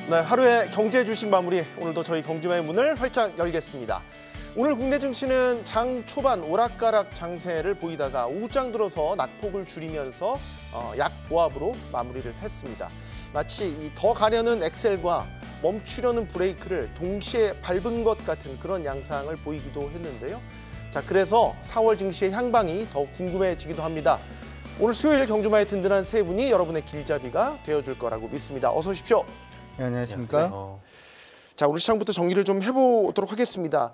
네, 하루의 경제 주식 마무리, 오늘도 저희 경주마의 문을 활짝 열겠습니다. 오늘 국내 증시는 장 초반 오락가락 장세를 보이다가 오후장 들어서 낙폭을 줄이면서 약보합으로 마무리를 했습니다. 마치 이 더 가려는 엑셀과 멈추려는 브레이크를 동시에 밟은 것 같은 그런 양상을 보이기도 했는데요. 자, 그래서 4월 증시의 향방이 더욱 궁금해지기도 합니다. 오늘 수요일 경주마의 든든한 세 분이 여러분의 길잡이가 되어줄 거라고 믿습니다. 어서 오십시오. 네, 안녕하십니까? 자, 오늘 시장부터 정리를 좀 해보도록 하겠습니다.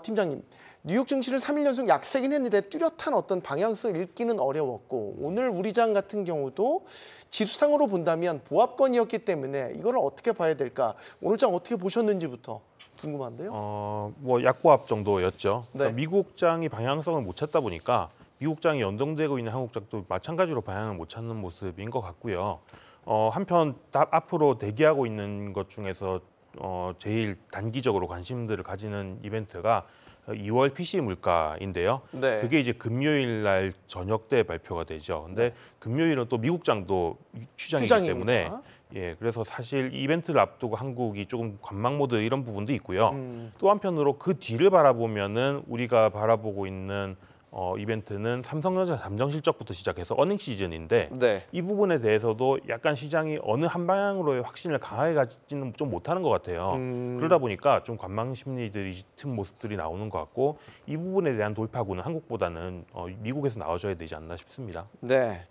팀장님, 뉴욕 증시는 3일 연속 약세긴 했는데 뚜렷한 어떤 방향성을 읽기는 어려웠고, 오늘 우리장 같은 경우도 지수상으로 본다면 보합권이었기 때문에 이걸 어떻게 봐야 될까? 오늘 장 어떻게 보셨는지부터 궁금한데요. 뭐 약보합 정도였죠. 네. 그러니까 미국장이 방향성을 못 찾다 보니까 미국장이 연동되고 있는 한국장도 마찬가지로 방향을 못 찾는 모습인 것 같고요. 한편 앞으로 대기하고 있는 것 중에서 제일 단기적으로 관심들을 가지는 이벤트가 2월 PC 물가인데요. 네. 그게 이제 금요일 날 저녁 때 발표가 되죠. 근데 금요일은 또 미국장도 휴장이기 때문에 그래서 사실 이벤트를 앞두고 한국이 조금 관망 모드 이런 부분도 있고요. 또 한편으로 그 뒤를 바라보면은 우리가 바라보고 있는 이벤트는 삼성전자 잠정 실적부터 시작해서 어닝 시즌인데 네. 이 부분에 대해서도 약간 시장이 어느 한 방향으로의 확신을 강하게 가지지는 좀 못하는 것 같아요. 그러다 보니까 좀 관망 심리들이 짙은 모습들이 나오는 것 같고 이 부분에 대한 돌파구는 한국보다는 미국에서 나와줘야 되지 않나 싶습니다. 네.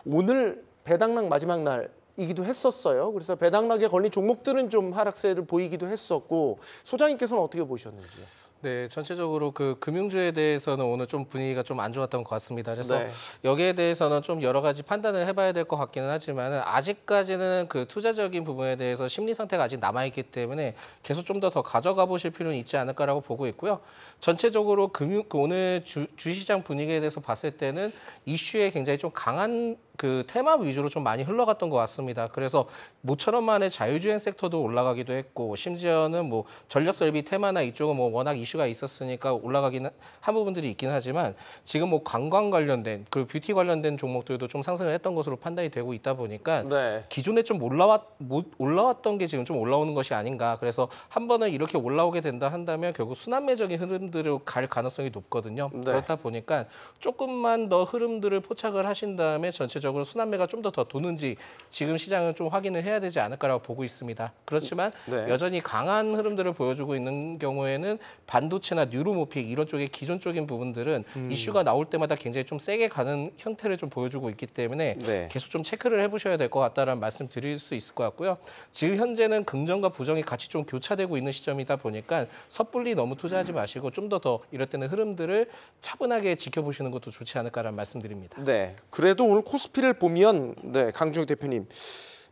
오늘 배당락 마지막 날이기도 했었어요. 그래서 배당락에 걸린 종목들은 좀 하락세를 보이기도 했었고, 소장님께서는 어떻게 보셨는지요? 네, 전체적으로 그 금융주에 대해서는 오늘 좀 분위기가 좀 안 좋았던 것 같습니다. 그래서 네. 여기에 대해서는 좀 여러 가지 판단을 해봐야 될 것 같기는 하지만 아직까지는 그 투자적인 부분에 대해서 심리 상태가 아직 남아있기 때문에 계속 좀 더 가져가 보실 필요는 있지 않을까라고 보고 있고요. 전체적으로 오늘 주시장 분위기에 대해서 봤을 때는 이슈에 굉장히 좀 강한 그 테마 위주로 좀 많이 흘러갔던 것 같습니다. 그래서 모처럼 만에 자유주행 섹터도 올라가기도 했고, 심지어는 뭐 전력설비 테마나 이쪽은 뭐 워낙 이슈가 있었으니까 올라가기는 한 부분들이 있긴 하지만 지금 뭐 관광 관련된 그 뷰티 관련된 종목들도 좀 상승을 했던 것으로 판단이 되고 있다 보니까 네. 기존에 좀 올라왔던 게 지금 좀 올라오는 것이 아닌가. 그래서 한 번은 이렇게 올라오게 된다 한다면 결국 순환매적인 흐름들을 갈 가능성이 높거든요. 네. 그렇다 보니까 조금만 더 흐름들을 포착을 하신 다음에 전체적으로 순환매가 좀 더 도는지 지금 시장은 좀 확인을 해야 되지 않을까라고 보고 있습니다. 그렇지만 네. 여전히 강한 흐름들을 보여주고 있는 경우에는 반도체나 뉴로모픽 이런 쪽의 기존적인 부분들은 이슈가 나올 때마다 굉장히 좀 세게 가는 형태를 좀 보여주고 있기 때문에 네. 계속 좀 체크를 해보셔야 될 것 같다라는 말씀 드릴 수 있을 것 같고요. 지금 현재는 긍정과 부정이 같이 좀 교차되고 있는 시점이다 보니까 섣불리 너무 투자하지 마시고 좀 더 이럴 때는 흐름들을 차분하게 지켜보시는 것도 좋지 않을까라는 말씀드립니다. 네. 그래도 오늘 코스피를 보면, 네, 강준혁 대표님,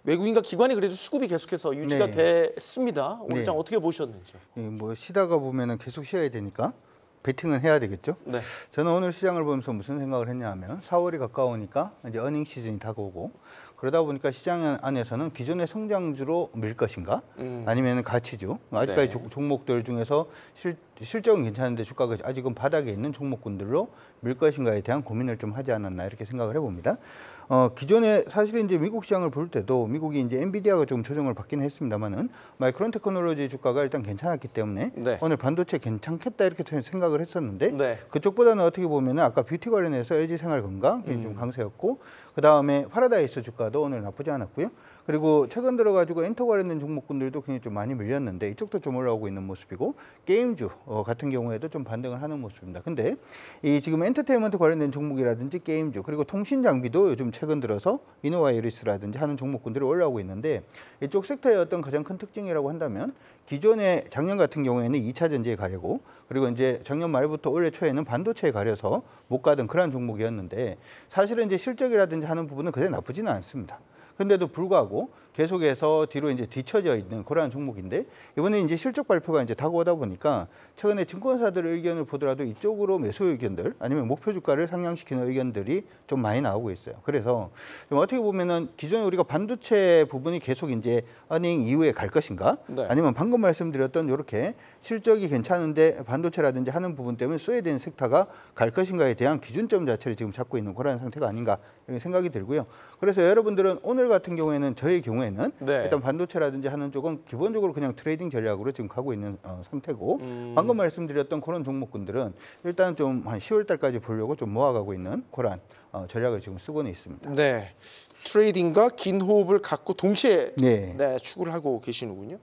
외국인과 기관이 그래도 수급이 계속해서 유지가 됐습니다. 오늘 장 어떻게 보셨는지요? 뭐 쉬다가 보면은 계속 쉬어야 되니까 베팅은 해야 되겠죠. 네. 저는 오늘 시장을 보면서 무슨 생각을 했냐면 4월이 가까우니까 이제 어닝 시즌이 다가오고 그러다 보니까 시장 안에서는 기존의 성장주로 밀 것인가 아니면 가치주 아직까지 종목들 중에서 실적은 괜찮은데 주가가 아직은 바닥에 있는 종목군들로 밀 것인가에 대한 고민을 좀 하지 않았나 이렇게 생각을 해봅니다. 기존에 사실 이제 미국 시장을 볼 때도 미국이 이제 엔비디아가 좀 조정을 받긴 했습니다만은 마이크론 테크놀로지 주가가 일단 괜찮았기 때문에 오늘 반도체 괜찮겠다 이렇게 생각을 했었는데 그쪽보다는 어떻게 보면은 아까 뷰티 관련해서 LG생활건강 좀 강세였고 그 다음에 파라다이스 주가도 오늘 나쁘지 않았고요. 그리고 최근 들어가지고 엔터 관련된 종목군들도 굉장히 좀 많이 밀렸는데 이쪽도 좀 올라오고 있는 모습이고 게임주 같은 경우에도 좀 반등을 하는 모습입니다. 근데 이 지금 엔터테인먼트 관련된 종목이라든지 게임주 그리고 통신 장비도 요즘 최근 들어서 이노와이리스라든지 하는 종목군들이 올라오고 있는데 이쪽 섹터의 어떤 가장 큰 특징이라고 한다면 기존에 작년 같은 경우에는 2차 전지에 가려고 그리고 이제 작년 말부터 올해 초에는 반도체에 가려서 못 가던 그런 종목이었는데 사실은 이제 실적이라든지 하는 부분은 그다지 나쁘지는 않습니다. 근데도 불구하고 계속해서 뒤로 이제 뒤처져 있는 그러한 종목인데 이번에 이제 실적 발표가 이제 다가오다 보니까 최근에 증권사들의 의견을 보더라도 이쪽으로 매수 의견들 아니면 목표 주가를 상향시키는 의견들이 좀 많이 나오고 있어요. 그래서 좀 어떻게 보면은 기존에 우리가 반도체 부분이 계속 이제 어닝 이후에 갈 것인가 아니면 방금 말씀드렸던 이렇게 실적이 괜찮은데 반도체라든지 하는 부분 때문에 소외된 섹터가 갈 것인가에 대한 기준점 자체를 지금 잡고 있는 그런 상태가 아닌가 이런 생각이 들고요. 그래서 여러분들은 오늘 저희들 같은 경우에는 저의 경우에는 네. 일단 반도체라든지 하는 쪽은 기본적으로 그냥 트레이딩 전략으로 지금 가고 있는 상태고 방금 말씀드렸던 그런 종목군들은 일단 좀 한 10월 달까지 보려고 좀 모아가고 있는 그런 전략을 지금 쓰고는 있습니다. 네. 트레이딩과 긴 호흡을 갖고 동시에 네. 네, 추구를 하고 계시는군요.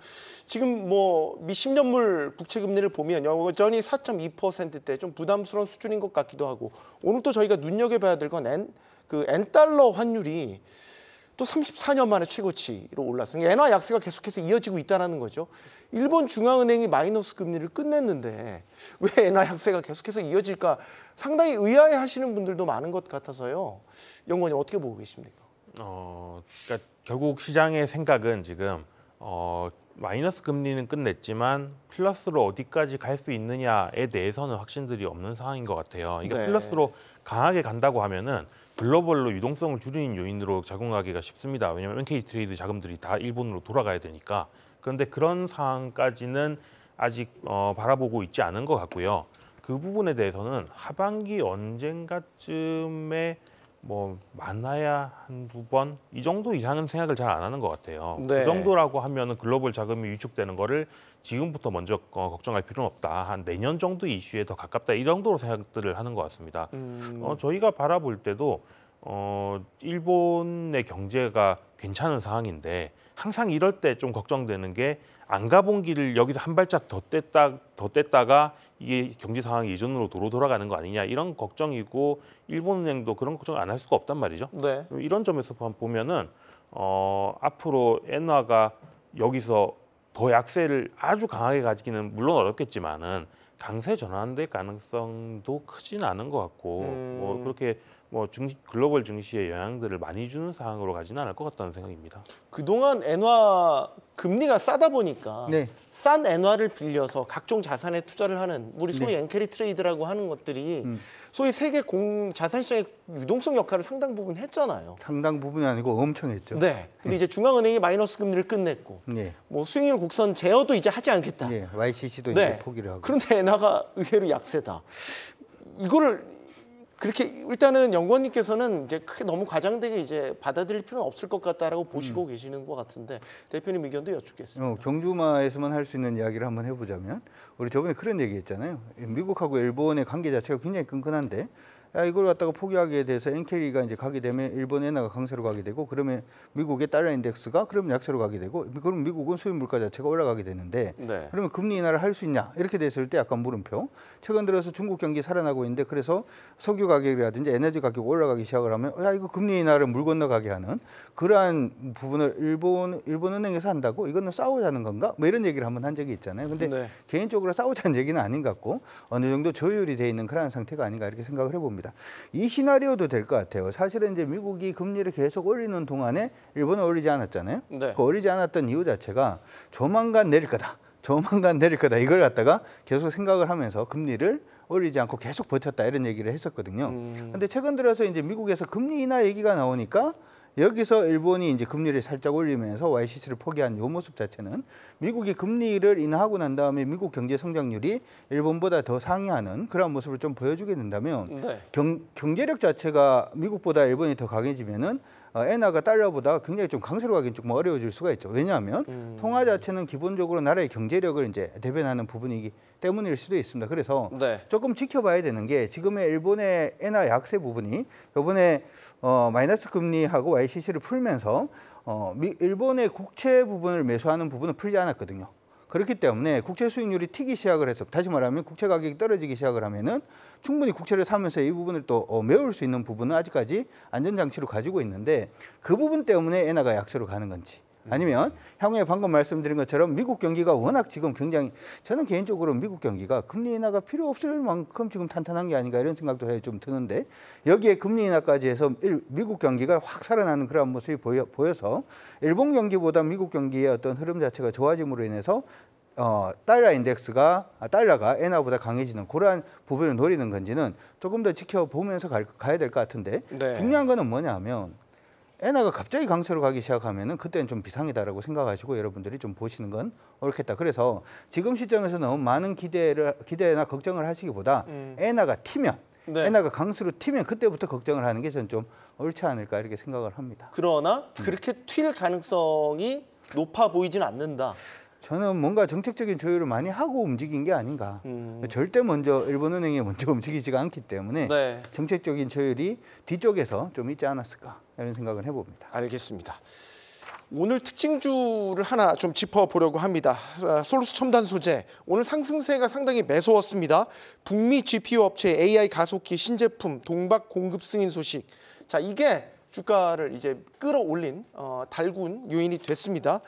지금 뭐 미 10년물 국채 금리를 보면 여전히 4.2%대 좀 부담스러운 수준인 것 같기도 하고 오늘 또 저희가 눈여겨봐야 될 건 N달러 환율이 또 34년 만에 최고치로 올랐어요. 엔화 약세가 계속해서 이어지고 있다는 거죠. 일본 중앙은행이 마이너스 금리를 끝냈는데 왜 엔화 약세가 계속해서 이어질까 상당히 의아해하시는 분들도 많은 것 같아서요. 연구원님 어떻게 보고 계십니까? 그러니까 결국 시장의 생각은 지금 마이너스 금리는 끝냈지만 플러스로 어디까지 갈 수 있느냐에 대해서는 확신들이 없는 상황인 것 같아요. 이게 네. 플러스로 강하게 간다고 하면은 글로벌로 유동성을 줄이는 요인으로 작용하기가 쉽습니다. 왜냐하면 NK 트레이드 자금들이 다 일본으로 돌아가야 되니까. 그런데 그런 상황까지는 아직 바라보고 있지 않은 것 같고요. 그 부분에 대해서는 하반기 언젠가쯤에 뭐 많아야 한두 번 이 정도 이상은 생각을 잘 안 하는 것 같아요. 네. 그 정도라고 하면은 글로벌 자금이 위축되는 거를 지금부터 먼저 걱정할 필요는 없다. 한 내년 정도 이슈에 더 가깝다. 이 정도로 생각들을 하는 것 같습니다. 저희가 바라볼 때도 일본의 경제가 괜찮은 상황인데 항상 이럴 때 좀 걱정되는 게 안 가본 길을 여기서 한 발짝 더 뗐다가 이게 경제 상황이 예전으로 도로 돌아가는 거 아니냐 이런 걱정이고 일본은행도 그런 걱정 안 할 수가 없단 말이죠. 네. 이런 점에서 보면은 앞으로 엔화가 여기서 더 약세를 아주 강하게 가지기는 물론 어렵겠지만은 강세 전환될 가능성도 크지는 않은 것 같고 뭐 그렇게 뭐 글로벌 증시에 영향들을 많이 주는 상황으로 가지는 않을 것 같다는 생각입니다. 그동안 엔화 금리가 싸다 보니까 네. 싼 엔화를 빌려서 각종 자산에 투자를 하는 우리 소위 엔캐리 트레이드라고 하는 것들이 소위 세계 자산시장의 유동성 역할을 상당 부분 했잖아요. 상당 부분이 아니고 엄청 했죠. 네. 근데 이제 중앙은행이 마이너스 금리를 끝냈고 네. 뭐 수익률 곡선 제어도 이제 하지 않겠다. 네. YCC도 네. 이제 포기를 하고. 그런데 엔화가 의외로 약세다. 이거를 그렇게 일단은 연구원님께서는 이제 크게 너무 과장되게 이제 받아들일 필요는 없을 것 같다라고 보시고 계시는 것 같은데 대표님 의견도 여쭙겠습니다. 경주마에서만 할 수 있는 이야기를 한번 해보자면 우리 저번에 그런 얘기했잖아요. 미국하고 일본의 관계 자체가 굉장히 끈끈한데 야, 이걸 갖다가 포기하기에 대해서 엔캐리가 이제 가게 되면 일본 엔화가 강세로 가게 되고 그러면 미국의 달러 인덱스가 그러면 약세로 가게 되고 그럼 미국은 수입 물가 자체가 올라가게 되는데 네. 그러면 금리 인하를 할 수 있냐 이렇게 됐을 때 약간 물음표. 최근 들어서 중국 경기 살아나고 있는데 그래서 석유 가격이라든지 에너지 가격 올라가기 시작을 하면 야 이거 금리 인하를 물 건너가게 하는 그러한 부분을 일본 은행에서 한다고 이거는 싸우자는 건가? 뭐 이런 얘기를 한번 한 적이 있잖아요. 근데 네. 개인적으로 싸우자는 얘기는 아닌 것 같고 어느 정도 조율이 돼 있는 그런 상태가 아닌가 이렇게 생각을 해봅니다. 이 시나리오도 될 것 같아요. 사실은 이제 미국이 금리를 계속 올리는 동안에 일본은 올리지 않았잖아요. 네. 그 올리지 않았던 이유 자체가 조만간 내릴 거다. 조만간 내릴 거다. 이걸 갖다가 계속 생각을 하면서 금리를 올리지 않고 계속 버텼다 이런 얘기를 했었거든요. 근데 최근 들어서 이제 미국에서 금리 인하 얘기가 나오니까 여기서 일본이 이제 금리를 살짝 올리면서 YCC를 포기한 요 모습 자체는 미국이 금리를 인하하고 난 다음에 미국 경제 성장률이 일본보다 더 상회하는 그런 모습을 좀 보여주게 된다면 네. 경제력 자체가 미국보다 일본이 더 강해지면은 엔화가 달러보다 굉장히 좀 강세로 가긴 조금 어려워질 수가 있죠. 왜냐하면 통화 자체는 기본적으로 나라의 경제력을 이제 대변하는 부분이기 때문일 수도 있습니다. 그래서 네. 조금 지켜봐야 되는 게 지금의 일본의 엔화 약세 부분이 이번에 마이너스 금리하고 YCC를 풀면서 일본의 국채 부분을 매수하는 부분은 풀지 않았거든요. 그렇기 때문에 국채 수익률이 튀기 시작을 해서 다시 말하면 국채 가격이 떨어지기 시작을 하면은 충분히 국채를 사면서 이 부분을 또 메울 수 있는 부분은 아직까지 안전장치로 가지고 있는데 그 부분 때문에 엔화가 약세로 가는 건지 아니면 향후에 방금 말씀드린 것처럼 미국 경기가 워낙 지금 굉장히 저는 개인적으로 미국 경기가 금리 인하가 필요 없을 만큼 지금 탄탄한 게 아닌가 이런 생각도 좀 드는데 여기에 금리 인하까지 해서 미국 경기가 확 살아나는 그런 모습이 보여서 일본 경기보다 미국 경기의 어떤 흐름 자체가 좋아짐으로 인해서 달러 인덱스가 달러가 엔화보다 강해지는 그러한 부분을 노리는 건지는 조금 더 지켜보면서 가야 될 것 같은데 네. 중요한 거는 뭐냐면 엔화가 갑자기 강세로 가기 시작하면은 그때는 좀 비상이다라고 생각하시고 여러분들이 좀 보시는 건 옳겠다. 그래서 지금 시점에서 너무 많은 기대나 걱정을 하시기보다 엔화가 튀면 네. 엔화가 강수로 튀면 그때부터 걱정을 하는 게 전 좀 옳지 않을까 이렇게 생각을 합니다. 그러나 그렇게 튈 가능성이 높아 보이지는 않는다. 저는 뭔가 정책적인 조율을 많이 하고 움직인 게 아닌가. 절대 먼저 일본은행이 먼저 움직이지가 않기 때문에 네. 정책적인 조율이 뒤쪽에서 좀 있지 않았을까 이런 생각을 해봅니다. 알겠습니다. 오늘 특징주를 하나 좀 짚어보려고 합니다. 솔루스 첨단 소재 오늘 상승세가 상당히 매서웠습니다. 북미 GPU 업체 AI 가속기 신제품 동박 공급 승인 소식. 자, 이게 주가를 이제 끌어올린 달군 요인이 됐습니다.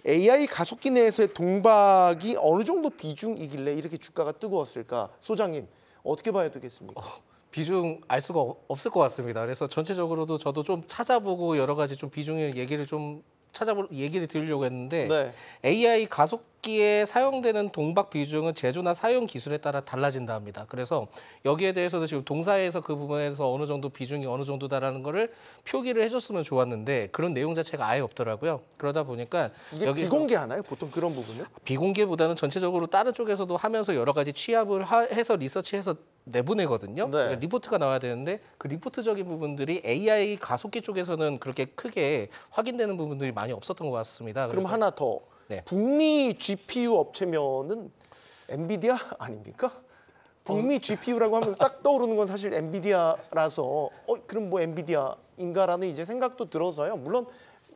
AI 가속기 내에서의 동박이 어느 정도 비중이길래 이렇게 주가가 뜨거웠을까? 소장님 어떻게 봐야 되겠습니까? 비중 알 수가 없을 것 같습니다. 그래서 전체적으로도 저도 좀 찾아보고 여러 가지 좀 비중의 얘기를 좀 얘기를 드리려고 했는데 네. AI 가속기에 사용되는 동박 비중은 제조나 사용 기술에 따라 달라진다 합니다. 그래서 여기에 대해서도 지금 동사에서 그 부분에서 어느 정도 비중이 어느 정도다라는 거를 표기를 해줬으면 좋았는데 그런 내용 자체가 아예 없더라고요. 그러다 보니까 이게 여기서 비공개하나요? 보통 그런 부분은? 비공개보다는 전체적으로 다른 쪽에서도 하면서 여러 가지 취합을 해서 리서치해서 내보내거든요. 네. 그러니까 리포트가 나와야 되는데 그 리포트적인 부분들이 AI 가속기 쪽에서는 그렇게 크게 확인되는 부분들이 많이 없었던 것 같습니다. 그럼 그래서 하나 더. 네. 북미 GPU 업체면은 엔비디아 아닙니까? 북미 GPU라고 하면 딱 떠오르는 건 사실 엔비디아라서 그럼 뭐 엔비디아인가라는 이제 생각도 들어서요. 물론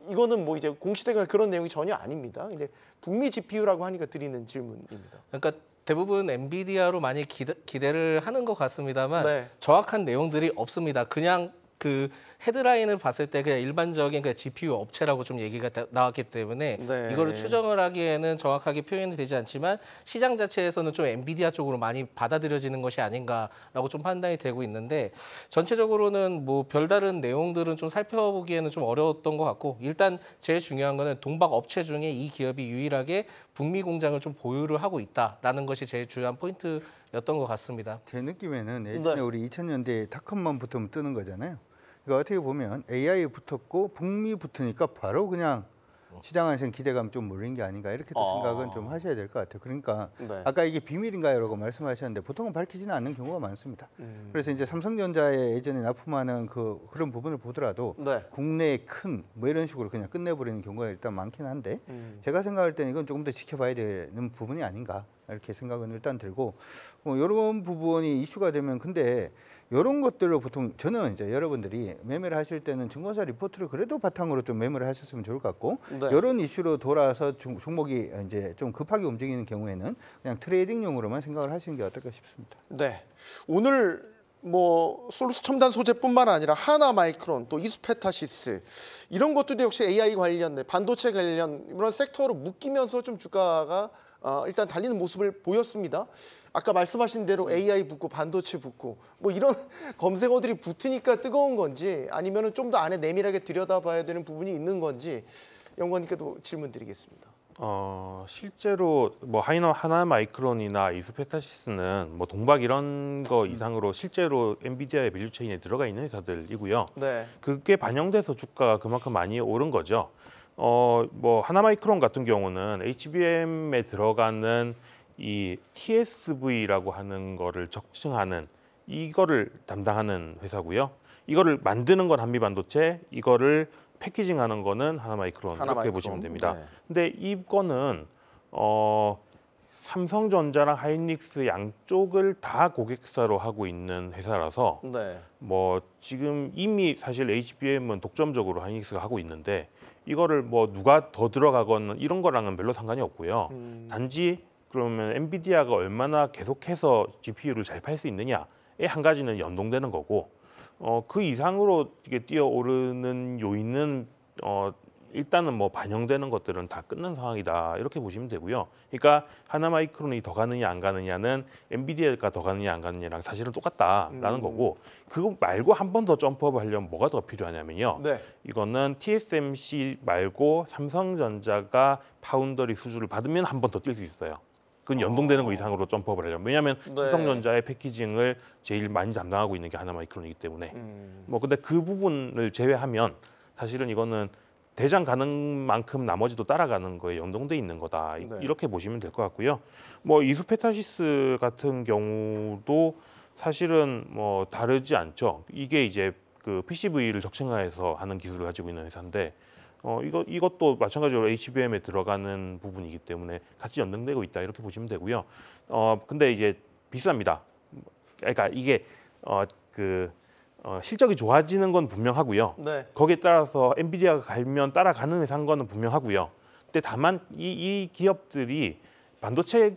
이거는 뭐 이제 공시되거나 그런 내용이 전혀 아닙니다. 근데 북미 GPU라고 하니까 드리는 질문입니다. 그러니까 대부분 엔비디아로 많이 기대를 하는 것 같습니다만 네. 정확한 내용들이 없습니다. 그냥 그 헤드라인을 봤을 때 그냥 일반적인 그냥 GPU 업체라고 좀 얘기가 나왔기 때문에 네. 이거를 추정을 하기에는 정확하게 표현이 되지 않지만 시장 자체에서는 좀 엔비디아 쪽으로 많이 받아들여지는 것이 아닌가라고 좀 판단이 되고 있는데 전체적으로는 뭐 별다른 내용들은 좀 살펴보기에는 좀 어려웠던 것 같고 일단 제일 중요한 거는 동박 업체 중에 이 기업이 유일하게 북미 공장을 좀 보유를 하고 있다라는 것이 제일 중요한 포인트였던 것 같습니다. 제 느낌에는 예전에 네. 우리 2000년대에 닷컴만 붙으면 뜨는 거잖아요. 그러니까 어떻게 보면 AI 붙었고 북미 붙으니까 바로 그냥 시장 안에서 기대감 좀 몰린 게 아닌가 이렇게 또 생각은 좀 하셔야 될 것 같아요. 그러니까 네. 아까 이게 비밀인가요라고 말씀하셨는데 보통은 밝히지는 않는 경우가 많습니다. 그래서 이제 삼성전자에 예전에 납품하는 그런 부분을 보더라도 네. 국내에 큰 뭐 이런 식으로 그냥 끝내버리는 경우가 일단 많긴 한데 제가 생각할 때는 이건 조금 더 지켜봐야 되는 부분이 아닌가 이렇게 생각은 일단 들고 이런 부분이 이슈가 되면 근데 이런 것들을 보통 저는 이제 여러분들이 매매를 하실 때는 증권사 리포트를 그래도 바탕으로 좀 매매를 하셨으면 좋을 것 같고 네. 이런 이슈로 돌아서 종목이 이제 좀 급하게 움직이는 경우에는 그냥 트레이딩용으로만 생각을 하시는 게 어떨까 싶습니다. 네. 오늘 뭐 솔루스 첨단 소재뿐만 아니라 하나마이크론 또 이수페타시스 이런 것들도 역시 AI 관련, 반도체 관련 이런 섹터로 묶이면서 좀 주가가 일단 달리는 모습을 보였습니다. 아까 말씀하신 대로 AI 붙고 반도체 붙고 뭐 이런 검색어들이 붙으니까 뜨거운 건지 아니면은 좀 더 안에 내밀하게 들여다봐야 되는 부분이 있는 건지 연구원님께도 질문드리겠습니다. 실제로 뭐 하나 마이크론이나 이수페타시스는 뭐 동박 이런 거 이상으로 실제로 엔비디아의 밸류체인에 들어가 있는 회사들이고요. 네. 그게 반영돼서 주가가 그만큼 많이 오른 거죠. 뭐 하나 마이크론 같은 경우는 HBM에 들어가는 이 TSV라고 하는 거를 적층하는 이거를 담당하는 회사고요. 이거를 만드는 건 한미반도체, 이거를 패키징하는 거는 하나마이크론 이렇게 하나마이크론. 보시면 됩니다. 네. 근데 이거는 삼성전자랑 하이닉스 양쪽을 다 고객사로 하고 있는 회사라서 네. 뭐 지금 이미 사실 HBM은 독점적으로 하이닉스가 하고 있는데 이거를 뭐 누가 더 들어가거나 이런 거랑은 별로 상관이 없고요. 단지 그러면 엔비디아가 얼마나 계속해서 GPU를 잘 팔 수 있느냐에 한 가지는 연동되는 거고 그 이상으로 이게 뛰어오르는 요인은 일단은 뭐 반영되는 것들은 다 끝난 상황이다 이렇게 보시면 되고요. 그러니까 하나마이크론이 더 가느냐 안 가느냐는 엔비디아가 더 가느냐 안 가느냐랑 사실은 똑같다라는 거고 그거 말고 한 번 더 점프업을 하려면 뭐가 더 필요하냐면요. 네. 이거는 TSMC 말고 삼성전자가 파운더리 수주를 받으면 한 번 더 뛸 수 있어요. 그건 연동되는 거 이상으로 점프업을 하려면 왜냐하면 네. 삼성전자의 패키징을 제일 많이 담당하고 있는 게 하나마이크론이기 때문에 뭐 근데 그 부분을 제외하면 사실은 이거는 대장 가는 만큼 나머지도 따라가는 거에 연동돼 있는 거다 네. 이렇게 보시면 될 것 같고요. 뭐 이수페타시스 같은 경우도 사실은 뭐 다르지 않죠. 이게 이제 그 PCV를 적층화해서 하는 기술을 가지고 있는 회사인데 이것도 마찬가지로 HBM에 들어가는 부분이기 때문에 같이 연동되고 있다 이렇게 보시면 되고요. 근데 이제 비쌉니다. 그러니까 이게 실적이 좋아지는 건 분명하고요. 네. 거기에 따라서 엔비디아가 가면 따라가는 회사인 거는 분명하고요. 근데 다만 이 기업들이 반도체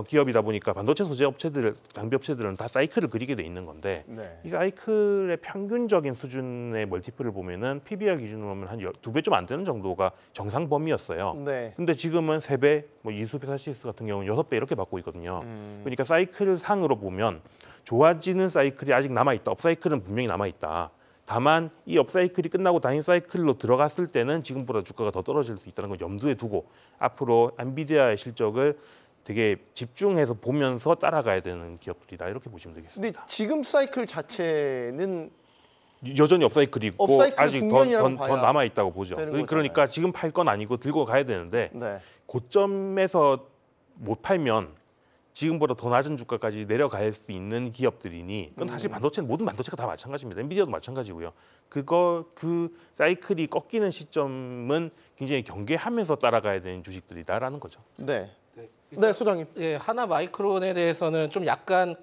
기업이다 보니까 반도체 소재 업체들, 장비 업체들은 다 사이클을 그리게 돼 있는 건데 네. 이 사이클의 평균적인 수준의 멀티플을 보면은 PBR 기준으로 보면 한 2배 좀 안 되는 정도가 정상 범위였어요. 네. 근데 지금은 3배, 뭐 이수페사시스 같은 경우는 6배 이렇게 받고 있거든요. 그러니까 사이클 상으로 보면 좋아지는 사이클이 아직 남아 있다. 업사이클은 분명히 남아 있다. 다만 이 업사이클이 끝나고 다인 사이클로 들어갔을 때는 지금보다 주가가 더 떨어질 수 있다는 걸 염두에 두고 앞으로 엔비디아의 실적을 되게 집중해서 보면서 따라가야 되는 기업들이다 이렇게 보시면 되겠습니다. 근데 지금 사이클 자체는 여전히 업사이클이 있고 업사이클 아직 국면이라고 더 봐야 남아 있다고 보죠. 되는 그러니까 지금 팔 건 아니고 들고 가야 되는데 네. 고점에서 못 팔면 지금보다 더 낮은 주가까지 내려갈 수 있는 기업들이니 그건 사실 반도체는 모든 반도체가 다 마찬가지입니다. 엔비디아도 마찬가지고요. 그 사이클이 꺾이는 시점은 굉장히 경계하면서 따라가야 되는 주식들이다라는 거죠. 네. 네, 소장님. 예, 하나 마이크론에 대해서는 좀 약간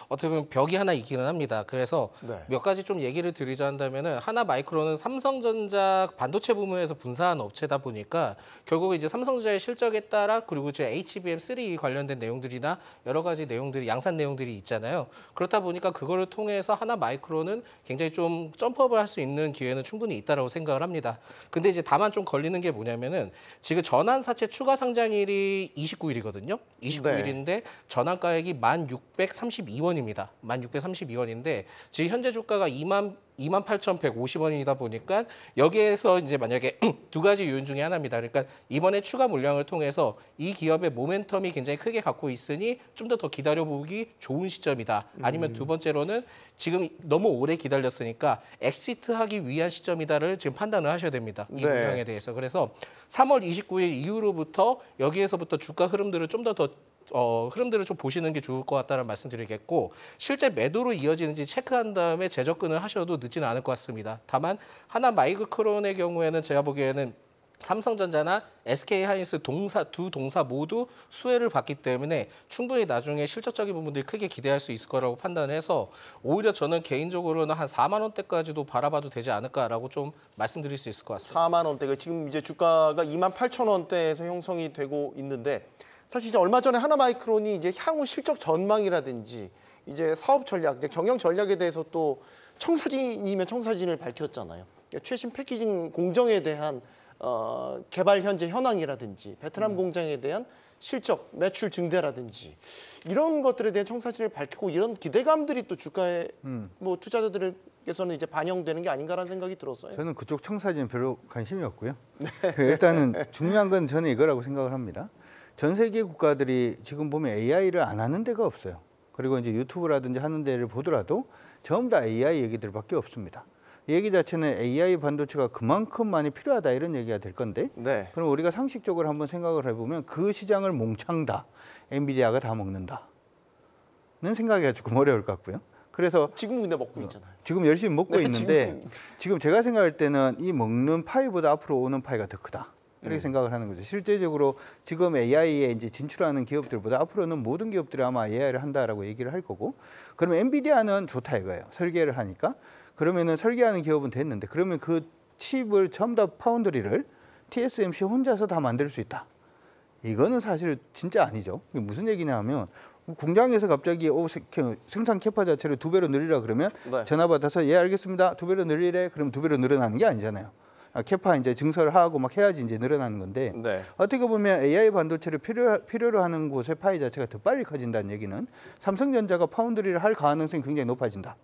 어떻게 보면 벽이 하나 있기는 합니다. 그래서 네. 몇 가지 좀 얘기를 드리자 한다면은 하나 마이크론은 삼성전자 반도체 부문에서 분사한 업체다 보니까 결국 이제 삼성전자의 실적에 따라 그리고 이제 HBM3 관련된 내용들이나 여러 가지 내용들이 양산 내용들이 있잖아요. 그렇다 보니까 그거를 통해서 하나 마이크론은 굉장히 좀 점프업을 할 수 있는 기회는 충분히 있다라고 생각을 합니다. 근데 이제 다만 좀 걸리는 게 뭐냐면은 지금 전환사채 추가 상장일이 29일이거든요. 29일인데 전환가액이 1,632원입니다. 1,632원인데 지금 현재 주가가 28,150원이다 보니까 여기에서 이제 만약에 두 가지 요인 중에 하나입니다. 그러니까 이번에 추가 물량을 통해서 이 기업의 모멘텀이 굉장히 크게 갖고 있으니 좀 더 기다려보기 좋은 시점이다. 아니면 두 번째로는 지금 너무 오래 기다렸으니까 엑시트하기 위한 시점이다를 지금 판단을 하셔야 됩니다. 이 네. 물량에 대해서. 그래서 3월 29일 이후로부터 여기에서부터 주가 흐름들을 좀 더 흐름들을 좀 보시는 게 좋을 것 같다는 말씀드리겠고 실제 매도로 이어지는지 체크한 다음에 재접근을 하셔도 늦지는 않을 것 같습니다. 다만 하나 마이크론의 경우에는 제가 보기에는 삼성전자나 SK하이닉스 두 동사 모두 수혜를 받기 때문에 충분히 나중에 실적적인 부분들이 크게 기대할 수 있을 거라고 판단해서 오히려 저는 개인적으로는 한 4만 원대까지도 바라봐도 되지 않을까라고 좀 말씀드릴 수 있을 것 같습니다. 4만 원대가 지금 이제 주가가 28,000원대에서 형성이 되고 있는데 사실 이제 얼마 전에 하나마이크론이 이제 향후 실적 전망이라든지 이제 사업 전략, 이제 경영 전략에 대해서 또 청사진이면 청사진을 밝혔잖아요. 최신 패키징 공정에 대한 개발 현재 현황이라든지 베트남 공장에 대한 실적, 매출 증대라든지 이런 것들에 대한 청사진을 밝히고 이런 기대감들이 또 주가에 뭐 투자자들께서는 이제 반영되는 게 아닌가라는 생각이 들었어요. 저는 그쪽 청사진 별로 관심이 없고요. 일단은 중요한 건 저는 이거라고 생각을 합니다. 전 세계 국가들이 지금 보면 AI를 안 하는 데가 없어요. 그리고 이제 유튜브라든지 하는 데를 보더라도 전부 다 AI 얘기들밖에 없습니다. 이 얘기 자체는 AI 반도체가 그만큼 많이 필요하다 이런 얘기가 될 건데 네. 그럼 우리가 상식적으로 한번 생각을 해보면 그 시장을 몽창 다 엔비디아가 다 먹는다는 생각이 조금 어려울 것 같고요. 그래서 지금 근데 먹고 있잖아요. 지금 열심히 먹고 네, 있는데 지금 제가 생각할 때는 이 먹는 파이보다 앞으로 오는 파이가 더 크다. 이렇게 생각을 하는 거죠. 실제적으로 지금 AI에 이제 진출하는 기업들보다 앞으로는 모든 기업들이 아마 AI를 한다라고 얘기를 할 거고, 그러면 엔비디아는 좋다 이거예요. 설계를 하니까. 그러면은 설계하는 기업은 됐는데, 그러면 그 칩을 전부 다 파운드리를 TSMC 혼자서 다 만들 수 있다. 이거는 사실 진짜 아니죠. 이게 무슨 얘기냐면 공장에서 갑자기 생산 캐파 자체를 2배로 늘리라 그러면 네. 전화 받아서 예 알겠습니다. 2배로 늘리래. 그럼 2배로 늘어나는 게 아니잖아요. 캐파 이제 증설을 하고 막 해야지 이제 늘어나는 건데 네. 어떻게 보면 AI 반도체를 필요로 하는 곳의 파이 자체가 더 빨리 커진다는 얘기는 삼성전자가 파운드리를 할 가능성이 굉장히 높아진다.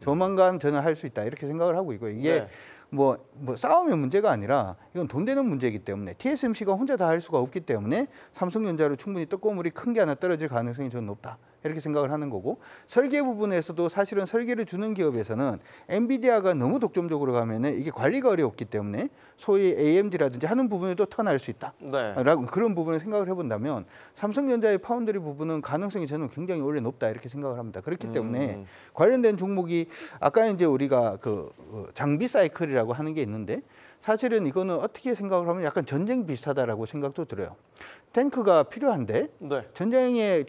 조만간 저는 할 수 있다 이렇게 생각을 하고 있고요. 이게 네. 뭐 싸움의 문제가 아니라 이건 돈 되는 문제이기 때문에 TSMC가 혼자 다 할 수가 없기 때문에 삼성전자로 충분히 떡고물이 큰 게 하나 떨어질 가능성이 저는 높다 이렇게 생각을 하는 거고 설계 부분에서도 사실은 설계를 주는 기업에서는 엔비디아가 너무 독점적으로 가면은 이게 관리가 어렵기 때문에 소위 AMD라든지 하는 부분에도 턴할 수 있다. 네. 라고 그런 부분을 생각을 해본다면 삼성전자의 파운드리 부분은 가능성이 저는 굉장히 원래 높다 이렇게 생각을 합니다. 그렇기 때문에 관련된 종목이 아까 이제 우리가 그 장비 사이클이라고 하는 게 있는데 사실은 이거는 어떻게 생각을 하면 약간 전쟁 비슷하다라고 생각도 들어요. 탱크가 필요한데 네. 전쟁의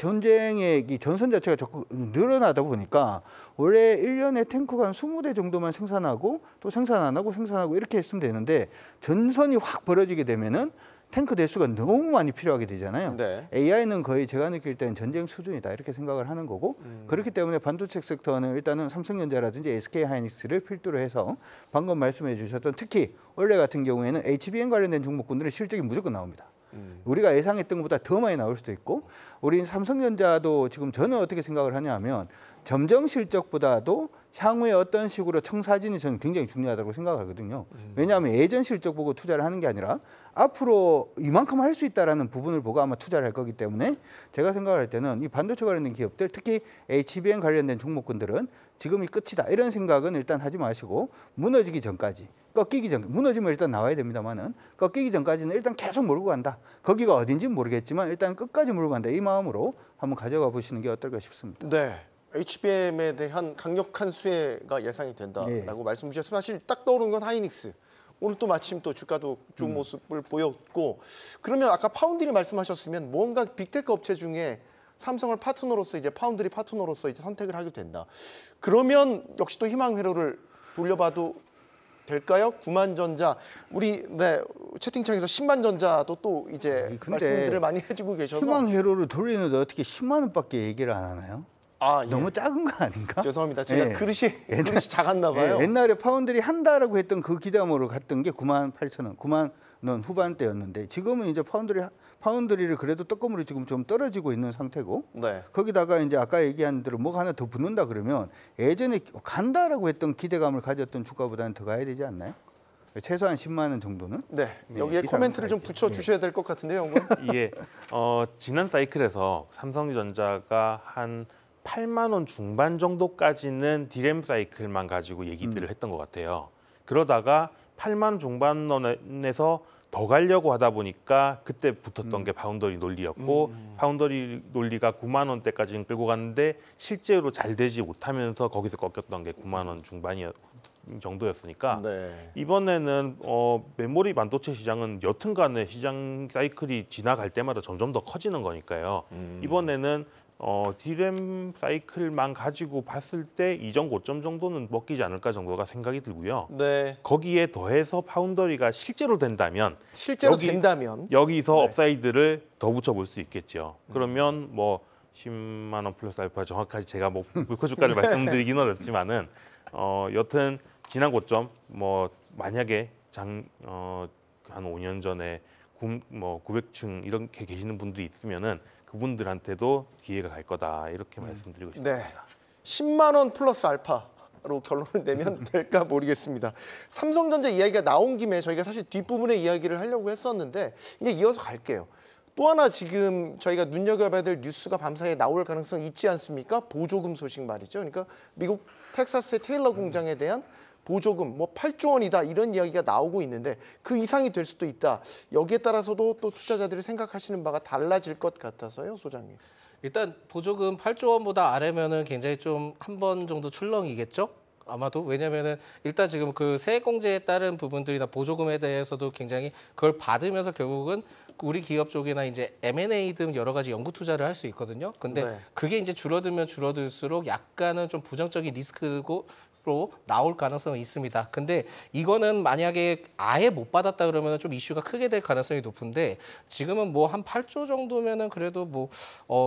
이 전선 자체가 자꾸 늘어나다 보니까 원래 1년에 탱크가 한 20대 정도만 생산하고 또 생산 안 하고 생산하고 이렇게 했으면 되는데 전선이 확 벌어지게 되면은 탱크 대수가 너무 많이 필요하게 되잖아요. 네. AI는 거의 제가 느낄 때는 전쟁 수준이다 이렇게 생각을 하는 거고 그렇기 때문에 반도체 섹터는 일단은 삼성전자라든지 SK하이닉스를 필두로 해서 방금 말씀해 주셨던 특히 원래 같은 경우에는 HBM 관련된 종목군들은 실적이 무조건 나옵니다. 우리가 예상했던 것보다 더 많이 나올 수도 있고 우리 삼성전자도 지금 저는 어떻게 생각을 하냐 하면 점정 실적보다도 향후에 어떤 식으로 청사진이 저는 굉장히 중요하다고 생각하거든요. 왜냐하면 예전 실적 보고 투자를 하는 게 아니라 앞으로 이만큼 할 수 있다라는 부분을 보고 아마 투자를 할 거기 때문에 제가 생각할 때는 이 반도체 관련된 기업들 특히 HBM 관련된 종목군들은 지금이 끝이다 이런 생각은 일단 하지 마시고 무너지기 전까지 꺾이기 전 무너지면 일단 나와야 됩니다만은 꺾이기 전까지는 일단 계속 몰고 간다. 거기가 어딘지는 모르겠지만 일단 끝까지 몰고 간다. 이 마음으로 한번 가져가 보시는 게 어떨까 싶습니다. 네. HBM에 대한 강력한 수혜가 예상이 된다라고 네. 말씀 주셔서 사실 딱 떠오르는 건 하이닉스. 오늘 또 마침 또 주가도 좋은 모습을 보였고 그러면 아까 파운드리 말씀하셨으면 뭔가 빅테크 업체 중에 삼성을 파트너로서 이제 파운드리 파트너로서 이제 선택을 하게 된다. 그러면 역시 또 희망 회로를 돌려봐도 될까요? 9만전자 우리 네 채팅창에서 10만전자도 또 이제 근데 말씀들을 많이 해주고 계셔서 희망 회로를 돌리는데 어떻게 10만 원밖에 얘기를 안 하나요? 아, 예. 너무 작은 거 아닌가? 죄송합니다. 제가 예. 그릇이 작았나 봐요. 예, 옛날에 파운드리 한다라고 했던 그 기대감으로 갔던 게 9만 8천 원, 9만 원 후반대였는데 지금은 이제 파운드리를 그래도 떡고물이 지금 좀 떨어지고 있는 상태고 네. 거기다가 이제 아까 얘기한 대로 뭐가 하나 더 붙는다 그러면 예전에 간다라고 했던 기대감을 가졌던 주가보다는 더 가야 되지 않나요? 최소한 10만 원 정도는? 네. 여기에 이상 코멘트를 좀 가야지. 붙여 주셔야 될 것 같은데요, 형님. 예, 지난 사이클에서 삼성전자가 한 8만 원 중반 정도까지는 디램 사이클만 가지고 얘기들을 했던 것 같아요. 그러다가 8만 원 중반선에서 더 가려고 하다 보니까 그때 붙었던 게 파운더리 논리였고 파운더리 논리가 9만 원대까지는 끌고 갔는데 실제로 잘 되지 못하면서 거기서 꺾였던 게 9만 원 중반이 정도였으니까 네. 이번에는 메모리 반도체 시장은 여튼간에 시장 사이클이 지나갈 때마다 점점 더 커지는 거니까요. 이번에는 디램 사이클만 가지고 봤을 때 이전 고점 정도는 먹히지 않을까 정도가 생각이 들고요. 네. 거기에 더해서 파운더리가 실제로 된다면 실제로 된다면 여기서 네. 업사이드를 더 붙여볼 수 있겠죠. 그러면 뭐 10만 원 플러스 알파 정확하게 제가 뭐 물고 주가를 말씀드리기는 어렵지만은 여튼 지난 고점 뭐 만약에 한 5년 전에 900층 이렇게 계시는 분들이 있으면은 그분들한테도 기회가 갈 거다 이렇게 말씀드리고 싶습니다. 네. 10만 원 플러스 알파로 결론을 내면 될까 모르겠습니다. 삼성전자 이야기가 나온 김에 저희가 사실 뒷부분에 이야기를 하려고 했었는데 이제 이어서 갈게요. 또 하나 지금 저희가 눈여겨봐야 될 뉴스가 밤사이에 나올 가능성이 있지 않습니까? 보조금 소식 말이죠. 그러니까 미국 텍사스의 테일러 공장에 대한 보조금 뭐 8조 원이다 이런 이야기가 나오고 있는데 그 이상이 될 수도 있다. 여기에 따라서도 또 투자자들이 생각하시는 바가 달라질 것 같아서요, 소장님. 일단 보조금 8조 원보다 아래면은 굉장히 좀 한 번 정도 출렁이겠죠? 아마도 왜냐면은 일단 지금 그 세액공제에 따른 부분들이나 보조금에 대해서도 굉장히 그걸 받으면서 결국은 우리 기업 쪽이나 이제 M&A 등 여러 가지 연구 투자를 할 수 있거든요. 근데 네. 그게 이제 줄어들면 줄어들수록 약간은 좀 부정적인 리스크고 로 나올 가능성은 있습니다. 근데 이거는 만약에 아예 못 받았다 그러면 좀 이슈가 크게 될 가능성이 높은데 지금은 뭐 한 8조 정도면은 그래도 뭐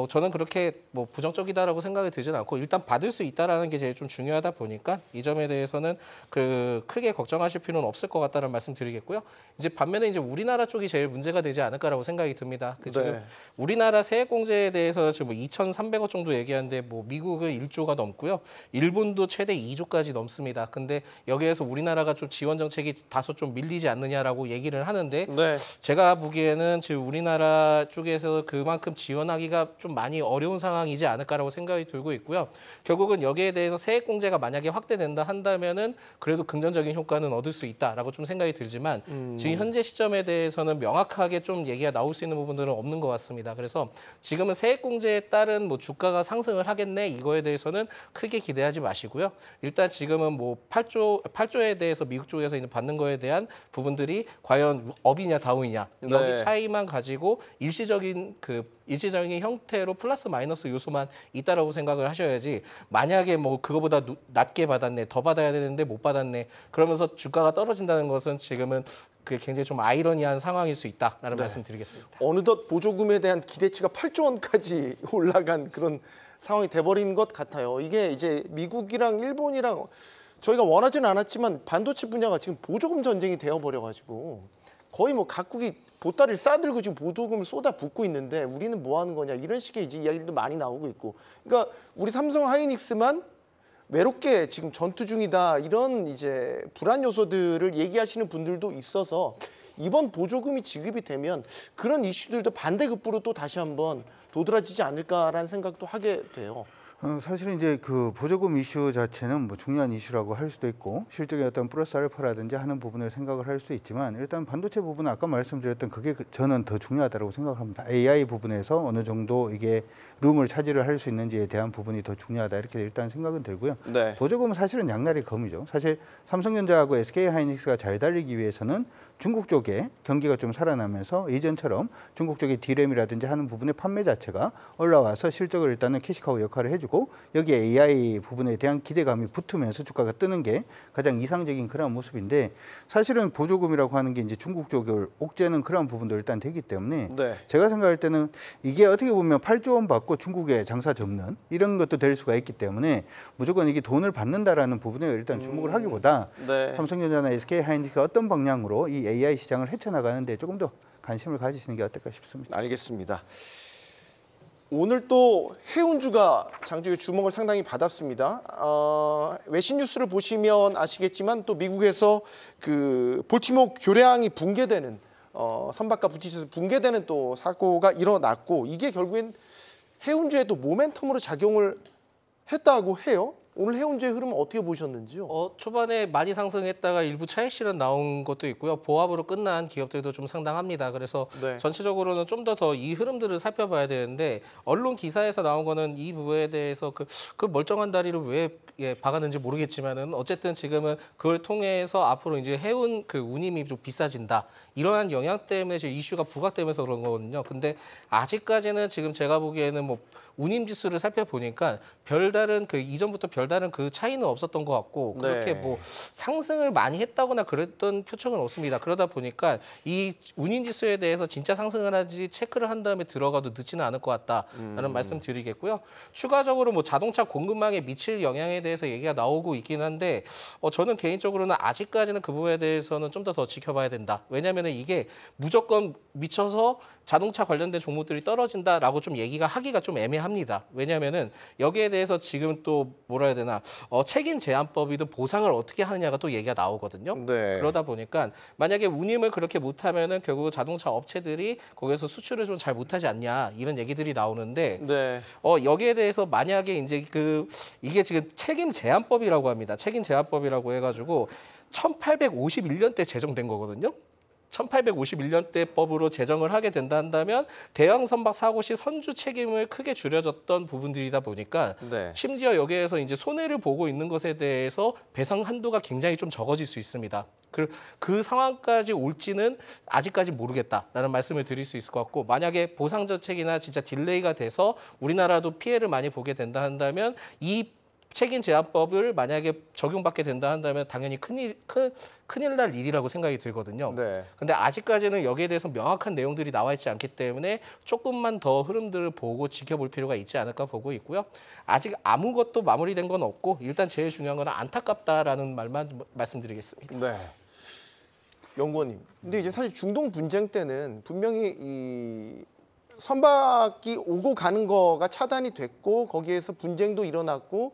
저는 그렇게 뭐 부정적이다라고 생각이 들지는 않고 일단 받을 수 있다라는 게 제일 좀 중요하다 보니까 이 점에 대해서는 그 크게 걱정하실 필요는 없을 것 같다는 말씀드리겠고요. 이제 반면에 이제 우리나라 쪽이 제일 문제가 되지 않을까라고 생각이 듭니다. 그 지금 네. 우리나라 세액공제에 대해서 지금 뭐 2,300억 정도 얘기하는데 뭐 미국은 1조가 넘고요. 일본도 최대 2조까지 달러까지 넘습니다. 근데 여기에서 우리나라가 좀 지원 정책이 다소 좀 밀리지 않느냐라고 얘기를 하는데 네. 제가 보기에는 지금 우리나라 쪽에서 그만큼 지원하기가 좀 많이 어려운 상황이지 않을까라고 생각이 들고 있고요. 결국은 여기에 대해서 세액 공제가 만약에 확대된다 한다면은 그래도 긍정적인 효과는 얻을 수 있다라고 좀 생각이 들지만 지금 현재 시점에 대해서는 명확하게 좀 얘기가 나올 수 있는 부분들은 없는 것 같습니다. 그래서 지금은 세액 공제에 따른 뭐 주가가 상승을 하겠네 이거에 대해서는 크게 기대하지 마시고요. 일단 지금은 뭐 8조에 대해서 미국 쪽에서 이제 받는 거에 대한 부분들이 과연 업이냐 다운이냐 네. 여기 차이만 가지고 일시적인 형태로 플러스 마이너스 요소만 있다라고 생각을 하셔야지 만약에 뭐 그거보다 낮게 받았네 더 받아야 되는데 못 받았네 그러면서 주가가 떨어진다는 것은 지금은 그게 굉장히 좀 아이러니한 상황일 수 있다라는 네. 말씀드리겠습니다. 어느덧 보조금에 대한 기대치가 8조 원까지 올라간 그런 상황이 돼버린 것 같아요. 이게 이제 미국이랑 일본이랑 저희가 원하지는 않았지만 반도체 분야가 지금 보조금 전쟁이 되어버려가지고 거의 뭐 각국이 보따리를 싸들고 지금 보조금을 쏟아붓고 있는데 우리는 뭐 하는 거냐 이런 식의 이제 이야기도 많이 나오고 있고 그러니까 우리 삼성 하이닉스만 외롭게 지금 전투 중이다 이런 이제 불안 요소들을 얘기하시는 분들도 있어서 이번 보조금이 지급이 되면 그런 이슈들도 반대급부로 또 다시 한번 도드라지지 않을까라는 생각도 하게 돼요. 사실은 이제 그 보조금 이슈 자체는 뭐 중요한 이슈라고 할 수도 있고 실적의 어떤 플러스 알파라든지 하는 부분을 생각을 할 수 있지만 일단 반도체 부분은 아까 말씀드렸던 그게 저는 더 중요하다고 생각합니다. AI 부분에서 어느 정도 이게 룸을 차지를 할 수 있는지에 대한 부분이 더 중요하다 이렇게 일단 생각은 들고요. 네. 보조금은 사실은 양날의 검이죠. 사실 삼성전자하고 SK하이닉스가 잘 달리기 위해서는 중국 쪽에 경기가 좀 살아나면서 예전처럼 중국 쪽의 D램이라든지 하는 부분의 판매 자체가 올라와서 실적을 일단은 캐시카우 역할을 해주고 여기에 AI 부분에 대한 기대감이 붙으면서 주가가 뜨는 게 가장 이상적인 그런 모습인데 사실은 보조금이라고 하는 게 이제 중국 쪽을 옥죄는 그런 부분도 일단 되기 때문에 네. 제가 생각할 때는 이게 어떻게 보면 8조 원 받고 중국에 장사 접는 이런 것도 될 수가 있기 때문에 무조건 이게 돈을 받는다라는 부분에 일단 주목을 하기보다 네. 삼성전자나 SK하이닉스가 어떤 방향으로 이 AI 시장을 헤쳐나가는데 조금 더 관심을 가지시는 게 어떨까 싶습니다. 알겠습니다. 오늘 또 해운주가 장중에 주목을 상당히 받았습니다. 외신 뉴스를 보시면 아시겠지만 또 미국에서 그 볼티모어 교량이 붕괴되는 선박과 부딪혀서 붕괴되는 또 사고가 일어났고 이게 결국엔 해운주에 또 모멘텀으로 작용을 했다고 해요. 오늘 해운주의 흐름은 어떻게 보셨는지요? 초반에 많이 상승했다가 일부 차익 실현 나온 것도 있고요. 보합으로 끝난 기업들도 좀 상당합니다. 그래서 네. 전체적으로는 좀 더 이 흐름들을 살펴봐야 되는데 언론 기사에서 나온 거는 이 부분에 대해서 그 멀쩡한 다리를 왜 박았는지 모르겠지만은 어쨌든 지금은 그걸 통해서 앞으로 이제 해운 그 운임이 좀 비싸진다. 이러한 영향 때문에 지금 이슈가 부각되면서 그런 거거든요. 근데 아직까지는 지금 제가 보기에는 뭐 운임 지수를 살펴보니까 별다른 그 이전부터 별다른 그 차이는 없었던 것 같고 그렇게 네. 뭐 상승을 많이 했다거나 그랬던 표적은 없습니다. 그러다 보니까 이 운임 지수에 대해서 진짜 상승을 하지 체크를 한 다음에 들어가도 늦지는 않을 것 같다라는 말씀 드리겠고요. 추가적으로 뭐 자동차 공급망에 미칠 영향에 대해서 얘기가 나오고 있긴 한데 저는 개인적으로는 아직까지는 그 부분에 대해서는 좀 더 지켜봐야 된다. 왜냐하면 이게 무조건 미쳐서 자동차 관련된 종목들이 떨어진다라고 좀 얘기가 하기가 좀 애매합니다. 왜냐하면은 여기에 대해서 지금 또 뭐라 해야 되나 책임 제한법이든 보상을 어떻게 하느냐가 또 얘기가 나오거든요. 네. 그러다 보니까 만약에 운임을 그렇게 못하면은 결국 자동차 업체들이 거기서 수출을 좀 잘 못하지 않냐 이런 얘기들이 나오는데 네. 여기에 대해서 만약에 이제 이게 지금 책임 제한법이라고 합니다. 책임 제한법이라고 해가지고 1851년대 제정된 거거든요. 1851년대 법으로 제정을 하게 된다 한다면 대형 선박 사고 시 선주 책임을 크게 줄여줬던 부분들이다 보니까 네. 심지어 여기에서 이제 손해를 보고 있는 것에 대해서 배상 한도가 굉장히 좀 적어질 수 있습니다. 그 상황까지 올지는 아직까지 모르겠다라는 말씀을 드릴 수 있을 것 같고 만약에 보상 저책이나 진짜 딜레이가 돼서 우리나라도 피해를 많이 보게 된다 한다면 이 책임 제한법을 만약에 적용받게 된다 한다면 당연히 큰일 날 일이라고 생각이 들거든요. 네. 근데 아직까지는 여기에 대해서 명확한 내용들이 나와 있지 않기 때문에 조금만 더 흐름들을 보고 지켜볼 필요가 있지 않을까 보고 있고요. 아직 아무것도 마무리된 건 없고 일단 제일 중요한 건 안타깝다라는 말만 말씀드리겠습니다. 네. 연구원님. 근데 이제 사실 중동 분쟁 때는 분명히 이 선박이 오고 가는 거가 차단이 됐고 거기에서 분쟁도 일어났고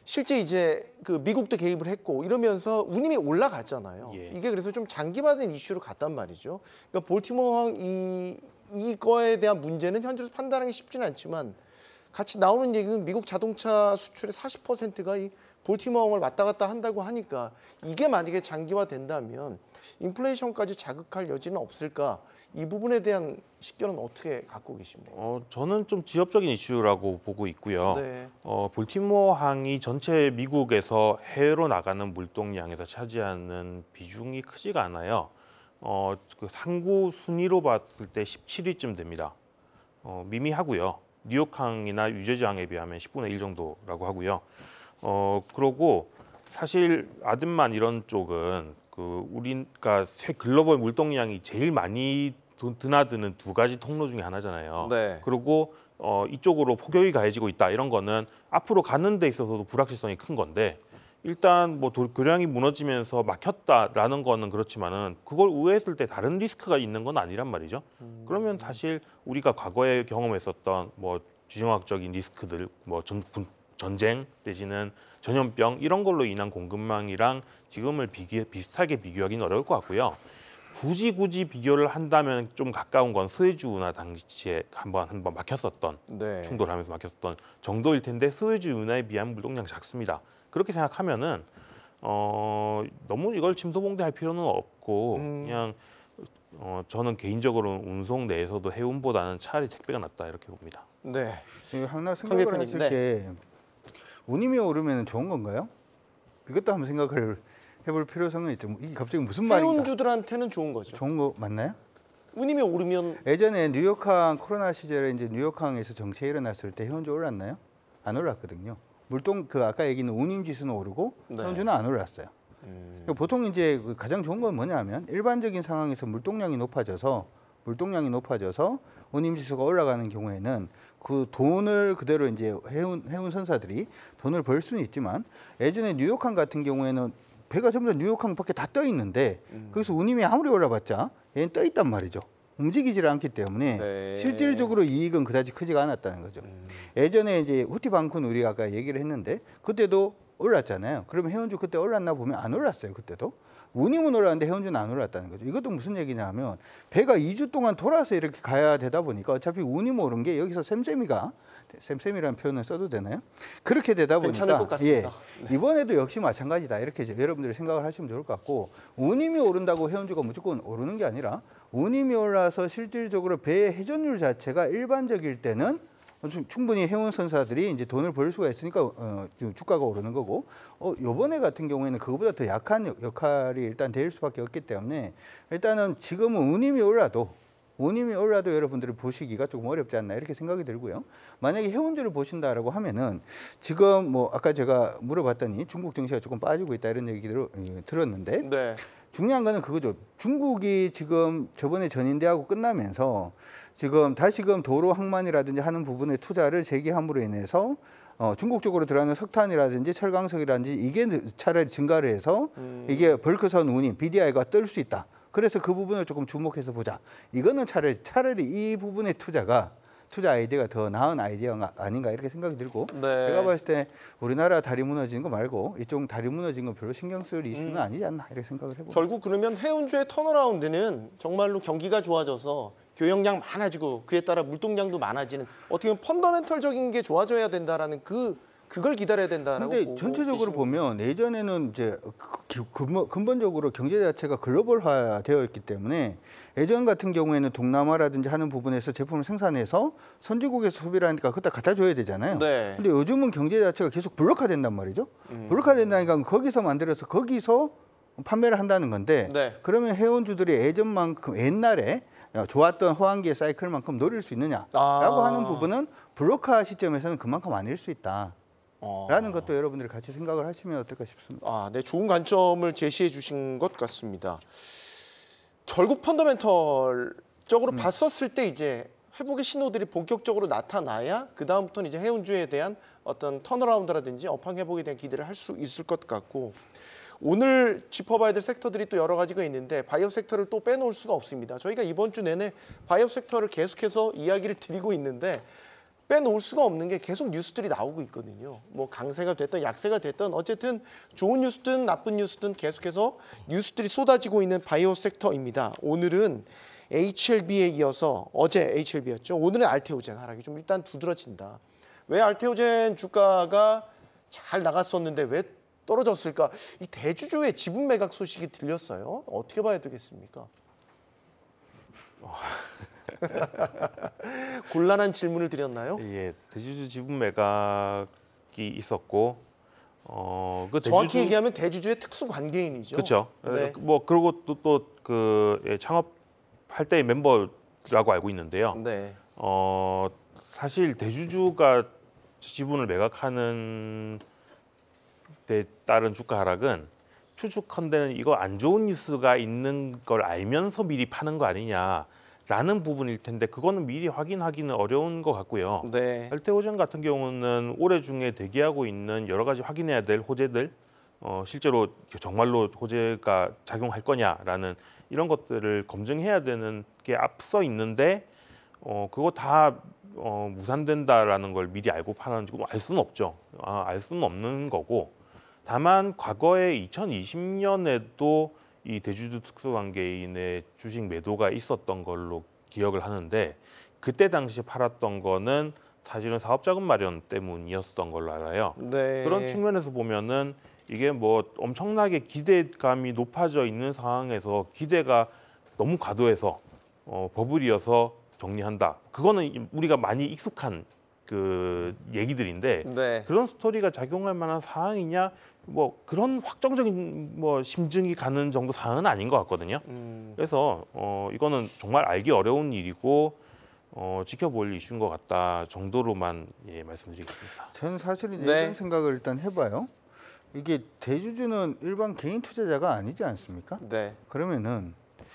실제 이제 그 미국도 개입을 했고 이러면서 운임이 올라갔잖아요. 예. 이게 그래서 좀 장기화된 이슈로 갔단 말이죠. 그러니까 볼티모어 이거에 대한 문제는 현재로 판단하기 쉽지는 않지만 같이 나오는 얘기는 미국 자동차 수출의 40%가 이 볼티모어항을 왔다 갔다 한다고 하니까 이게 만약에 장기화된다면 인플레이션까지 자극할 여지는 없을까? 이 부분에 대한 식견은 어떻게 갖고 계십니까? 저는 좀 지역적인 이슈라고 보고 있고요. 네. 볼티모어 항이 전체 미국에서 해외로 나가는 물동량에서 차지하는 비중이 크지가 않아요. 그 상구 순위로 봤을 때 17위쯤 됩니다. 미미하고요. 뉴욕항이나 유저지항에 비하면 10분의 1 정도라고 하고요. 그러고 사실 아든만 이런 쪽은 우리가 글로벌 물동량이 제일 많이 드나드는 두 가지 통로 중에 하나잖아요. 네. 그리고 이쪽으로 폭격이 가해지고 있다 이런 거는 앞으로 가는 데 있어서도 불확실성이 큰 건데 일단 뭐 교량이 무너지면서 막혔다라는 거는 그렇지만은 그걸 우회했을 때 다른 리스크가 있는 건 아니란 말이죠. 그러면 사실 우리가 과거에 경험했었던 뭐 지정학적인 리스크들, 뭐 전쟁 내지는 전염병 이런 걸로 인한 공급망이랑 지금을 비슷하게 비교하기는 어려울 것 같고요. 굳이 비교를 한다면 좀 가까운 건 스웨즈운하 당시에 한번 막혔었던 네. 충돌하면서 막혔었던 정도일 텐데 스웨즈운하에 비하면 물동량 작습니다. 그렇게 생각하면은 너무 이걸 침소봉대할 필요는 없고 그냥 저는 개인적으로 운송 내에서도 해운보다는 차라리 택배가 낫다 이렇게 봅니다. 네. 하나 생각을 했을 네. 때 운임이 오르면 좋은 건가요? 이것도 한번 생각을 해볼 필요성은 있죠. 이게 갑자기 무슨 말인가? 해운주들한테는 좋은 거죠. 좋은 거 맞나요? 운임이 오르면 예전에 뉴욕항 코로나 시절에 이제 뉴욕항에서 정체가 일어났을 때 해운주 올랐나요? 안 올랐거든요. 물동 아까 얘기는 운임 지수는 오르고 네. 해운주는 안 올랐어요. 보통 이제 가장 좋은 건 뭐냐면 일반적인 상황에서 물동량이 높아져서 운임 지수가 올라가는 경우에는 그 돈을 그대로 이제 해운 선사들이 돈을 벌 수는 있지만 예전에 뉴욕항 같은 경우에는 배가 전부 다 뉴욕항 밖에 다 떠 있는데 거기서 운임이 아무리 올라봤자 얘는 떠 있단 말이죠. 움직이지를 않기 때문에 네. 실질적으로 이익은 그다지 크지가 않았다는 거죠. 예전에 이제 후티 방쿤 우리가 아까 얘기를 했는데 그때도 올랐잖아요. 그러면 해운주 그때 올랐나 보면 안 올랐어요. 그때도. 운임은 올랐는데 해운주는 안 올랐다는 거죠. 이것도 무슨 얘기냐면 배가 2주 동안 돌아서 이렇게 가야 되다 보니까 어차피 운임 오른 게 여기서 셈셈이라는 표현을 써도 되나요? 그렇게 되다 보니까 괜찮을 것 같습니다. 예, 이번에도 역시 마찬가지다. 이렇게 여러분들이 생각을 하시면 좋을 것 같고 운임이 오른다고 해운주가 무조건 오르는 게 아니라 운임이 올라서 실질적으로 배의 회전율 자체가 일반적일 때는 충분히 해운 선사들이 이제 돈을 벌 수가 있으니까 지금 주가가 오르는 거고 요번에 같은 경우에는 그거보다 더 약한 역할이 일단 될 수밖에 없기 때문에 일단은 지금은 운임이 올라도 여러분들이 보시기가 조금 어렵지 않나 이렇게 생각이 들고요. 만약에 해운주를 보신다라고 하면은 지금 뭐 아까 제가 물어봤더니 중국 증시가 조금 빠지고 있다 이런 얘기를 들었는데 네. 중요한 거는 그거죠. 중국이 지금 저번에 전인대하고 끝나면서 지금 다시금 도로 항만이라든지 하는 부분에 투자를 재개함으로 인해서 중국 쪽으로 들어가는 석탄이라든지 철강석이라든지 이게 차라리 증가를 해서 이게 벌크선 운임, BDI가 뜰 수 있다. 그래서 그 부분을 조금 주목해서 보자. 이거는 차라리 이 부분의 투자 아이디어가 더 나은 아이디어가 아닌가 이렇게 생각이 들고 네. 제가 봤을 때 우리나라 다리 무너지는 거 말고 이쪽 다리 무너지는 거 별로 신경 쓸 이슈는 아니지 않나 이렇게 생각을 해봅니다. 결국 그러면 해운주의 턴어라운드는 정말로 경기가 좋아져서 교역량 많아지고 그에 따라 물동량도 많아지는 어떻게 보면 펀더멘털적인 게 좋아져야 된다라는 그걸 기다려야 된다라고 근데 보고 전체적으로 계시는 보면 예전에는 이제 근본적으로 경제 자체가 글로벌화 되어 있기 때문에 예전 같은 경우에는 동남아라든지 하는 부분에서 제품을 생산해서 선진국에서 소비를 하니까 그때 갖다 줘야 되잖아요. 네. 근데 요즘은 경제 자체가 계속 블록화 된단 말이죠. 블록화 된다니까 거기서 만들어서 거기서 판매를 한다는 건데 네. 그러면 해운주들이 예전만큼 옛날에 좋았던 호황기의 사이클만큼 노릴 수 있느냐라고 하는 부분은 블록화 시점에서는 그만큼 아닐 수 있다. 라는 것도 여러분들이 같이 생각을 하시면 어떨까 싶습니다. 네, 좋은 관점을 제시해 주신 것 같습니다. 결국 펀더멘털적으로 봤었을 때 이제 회복의 신호들이 본격적으로 나타나야 그 다음부터는 이제 해운주에 대한 어떤 턴어라운드라든지 업황 회복에 대한 기대를 할 수 있을 것 같고 오늘 짚어봐야 될 섹터들이 또 여러 가지가 있는데 바이오 섹터를 또 빼놓을 수가 없습니다. 저희가 이번 주 내내 바이오 섹터를 계속해서 이야기를 드리고 있는데 빼놓을 수가 없는 게 계속 뉴스들이 나오고 있거든요. 뭐 강세가 됐든 약세가 됐든 어쨌든 좋은 뉴스든 나쁜 뉴스든 계속해서 뉴스들이 쏟아지고 있는 바이오 섹터입니다. 오늘은 HLB에 이어서 어제 HLB였죠. 오늘은 알테오젠 하락이 좀 일단 두드러진다. 왜 알테오젠 주가가 잘 나갔었는데 왜 떨어졌을까? 이 대주주의 지분 매각 소식이 들렸어요. 어떻게 봐야 되겠습니까? 곤란한 질문을 드렸나요? 예, 대주주 지분 매각이 있었고, 그 정확히 얘기하면 대주주의 특수 관계인이죠. 그렇죠. 네. 뭐 그리고 또그 창업할 때의 멤버라고 알고 있는데요. 네. 사실 대주주가 지분을 매각하는 데 따른 주가 하락은 추측컨대는 이거 안 좋은 뉴스가 있는 걸 알면서 미리 파는 거 아니냐라는 부분일 텐데 그거는 미리 확인하기는 어려운 것 같고요. 네. 알테오젠 같은 경우는 올해 중에 대기하고 있는 여러 가지 확인해야 될 호재들, 실제로 정말로 호재가 작용할 거냐라는 이런 것들을 검증해야 되는 게 앞서 있는데 그거 다 무산된다라는 걸 미리 알고 파는 알 수는 없죠. 알 수는 없는 거고. 다만 과거에 2020년에도 이 대주주 특수관계인의 주식 매도가 있었던 걸로 기억을 하는데 그때 당시 팔았던 거는 사실은 사업자금 마련 때문이었던 걸로 알아요. 네. 그런 측면에서 보면은 이게 뭐 엄청나게 기대감이 높아져 있는 상황에서 기대가 너무 과도해서 버블이어서 정리한다. 그거는 우리가 많이 익숙한 그 얘기들인데 네. 그런 스토리가 작용할 만한 상황이냐 뭐 그런 확정적인 뭐 심증이 가는 정도 상황은 아닌 것 같거든요. 그래서 이거는 정말 알기 어려운 일이고 지켜볼 이슈인 것 같다 정도로만 말씀드리겠습니다. 저는 사실 이제 네. 이런 생각을 일단 해봐요. 이게 대주주는 일반 개인 투자자가 아니지 않습니까? 네. 그러면은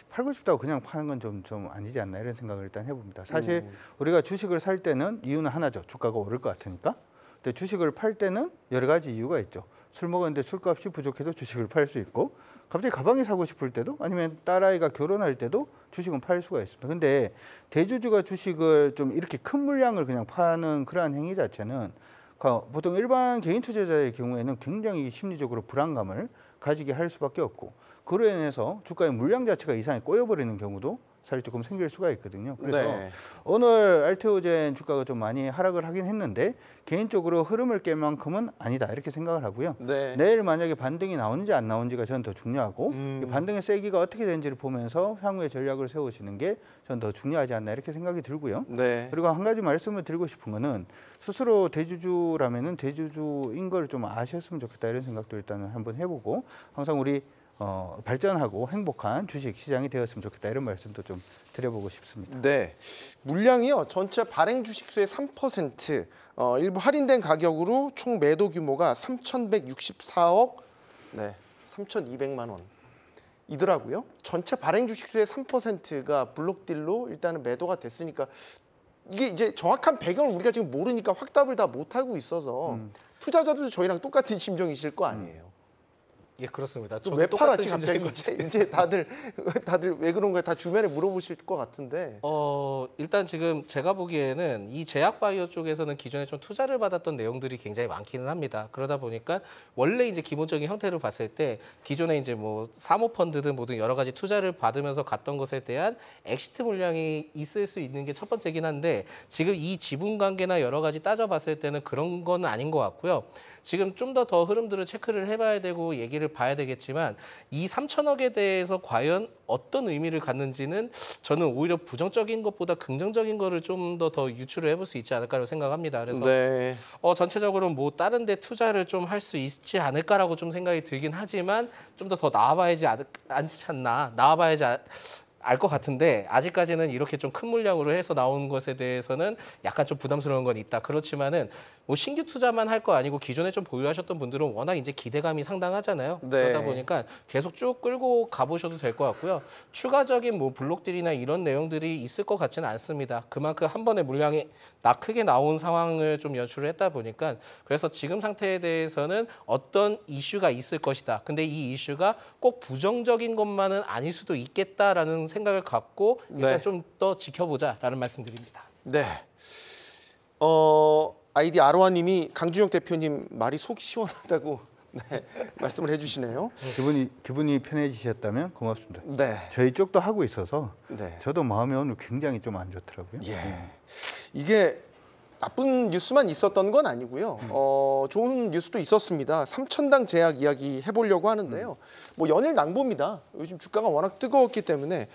팔고 싶다고 그냥 파는 건 좀 아니지 않나 이런 생각을 일단 해봅니다. 사실 우리가 주식을 살 때는 이유는 하나죠. 주가가 오를 것 같으니까. 근데 주식을 팔 때는 여러 가지 이유가 있죠. 술 먹었는데 술값이 부족해도 주식을 팔 수 있고 갑자기 가방이 사고 싶을 때도 아니면 딸아이가 결혼할 때도 주식은 팔 수가 있습니다. 근데 대주주가 주식을 좀 이렇게 큰 물량을 그냥 파는 그러한 행위 자체는 보통 일반 개인 투자자의 경우에는 굉장히 심리적으로 불안감을 가지게 할 수밖에 없고 그로 인해서 주가의 물량 자체가 이상하게 꼬여버리는 경우도 사실 조금 생길 수가 있거든요. 그래서 네. 오늘 알테오젠 주가가 좀 많이 하락을 하긴 했는데 개인적으로 흐름을 깰 만큼은 아니다 이렇게 생각을 하고요. 네. 내일 만약에 반등이 나오는지 안 나오는지가 저는 더 중요하고 이 반등의 세기가 어떻게 되는지를 보면서 향후의 전략을 세우시는 게 저는 더 중요하지 않나 이렇게 생각이 들고요. 네. 그리고 한 가지 말씀을 드리고 싶은 거는 스스로 대주주라면은 대주주인 걸 좀 아셨으면 좋겠다 이런 생각도 일단은 한번 해보고 항상 우리 발전하고 행복한 주식 시장이 되었으면 좋겠다 이런 말씀도 좀 드려보고 싶습니다. 네. 물량이요. 전체 발행 주식수의 3%, 일부 할인된 가격으로 총 매도 규모가 3,164억, 네, 3,200만 원. 이더라고요. 전체 발행 주식수의 3%가 블록딜로 일단은 매도가 됐으니까 이게 이제 정확한 배경을 우리가 지금 모르니까 확답을 다 못하고 있어서 투자자들도 저희랑 똑같은 심정이실 거 아니에요. 예, 그렇습니다. 또 저도 왜 똑같은 팔았지 갑자기 심정인 이제 다들 왜 그런가 다 주변에 물어보실 것 같은데. 일단 지금 제가 보기에는 이 제약바이오 쪽에서는 기존에 좀 투자를 받았던 내용들이 굉장히 많기는 합니다. 그러다 보니까 원래 이제 기본적인 형태로 봤을 때 기존에 이제 뭐 사모펀드든 뭐든 여러 가지 투자를 받으면서 갔던 것에 대한 엑시트 물량이 있을 수 있는 게 첫 번째긴 한데 지금 이 지분 관계나 여러 가지 따져봤을 때는 그런 건 아닌 것 같고요. 지금 좀 더 흐름들을 체크를 해봐야 되고 얘기를 봐야 되겠지만 이 3천억에 대해서 과연 어떤 의미를 갖는지는 저는 오히려 부정적인 것보다 긍정적인 거를 좀 더 유추를 해볼 수 있지 않을까라고 생각합니다. 그래서 네. 전체적으로 뭐 다른 데 투자를 좀 할 수 있지 않을까라고 좀 생각이 들긴 하지만 좀 더 나와봐야지 않지 않나 나와봐야지 알 것 같은데 아직까지는 이렇게 좀 큰 물량으로 해서 나온 것에 대해서는 약간 좀 부담스러운 건 있다. 그렇지만은 뭐 신규 투자만 할 거 아니고 기존에 좀 보유하셨던 분들은 워낙 이제 기대감이 상당하잖아요. 네. 그러다 보니까 계속 쭉 끌고 가보셔도 될 것 같고요. 추가적인 뭐 블록들이나 이런 내용들이 있을 것 같지는 않습니다. 그만큼 한 번에 물량이 크게 나온 상황을 좀 연출을 했다 보니까 그래서 지금 상태에 대해서는 어떤 이슈가 있을 것이다. 근데 이 이슈가 꼭 부정적인 것만은 아닐 수도 있겠다라는 생각을 갖고 일단 네. 좀 더 지켜보자라는 말씀드립니다. 네. 아이디 아로하님이 강준혁 대표님 말이 속이 시원하다고 네, 말씀을 해주시네요. 기분이 편해지셨다면 고맙습니다. 네. 저희 쪽도 하고 있어서 네. 저도 마음이 오늘 굉장히 좀 안 좋더라고요. 예. 이게 나쁜 뉴스만 있었던 건 아니고요. 좋은 뉴스도 있었습니다. 3,000당 제약 이야기 해보려고 하는데요. 뭐 연일 낭보입니다. 요즘 주가가 워낙 뜨거웠기 때문에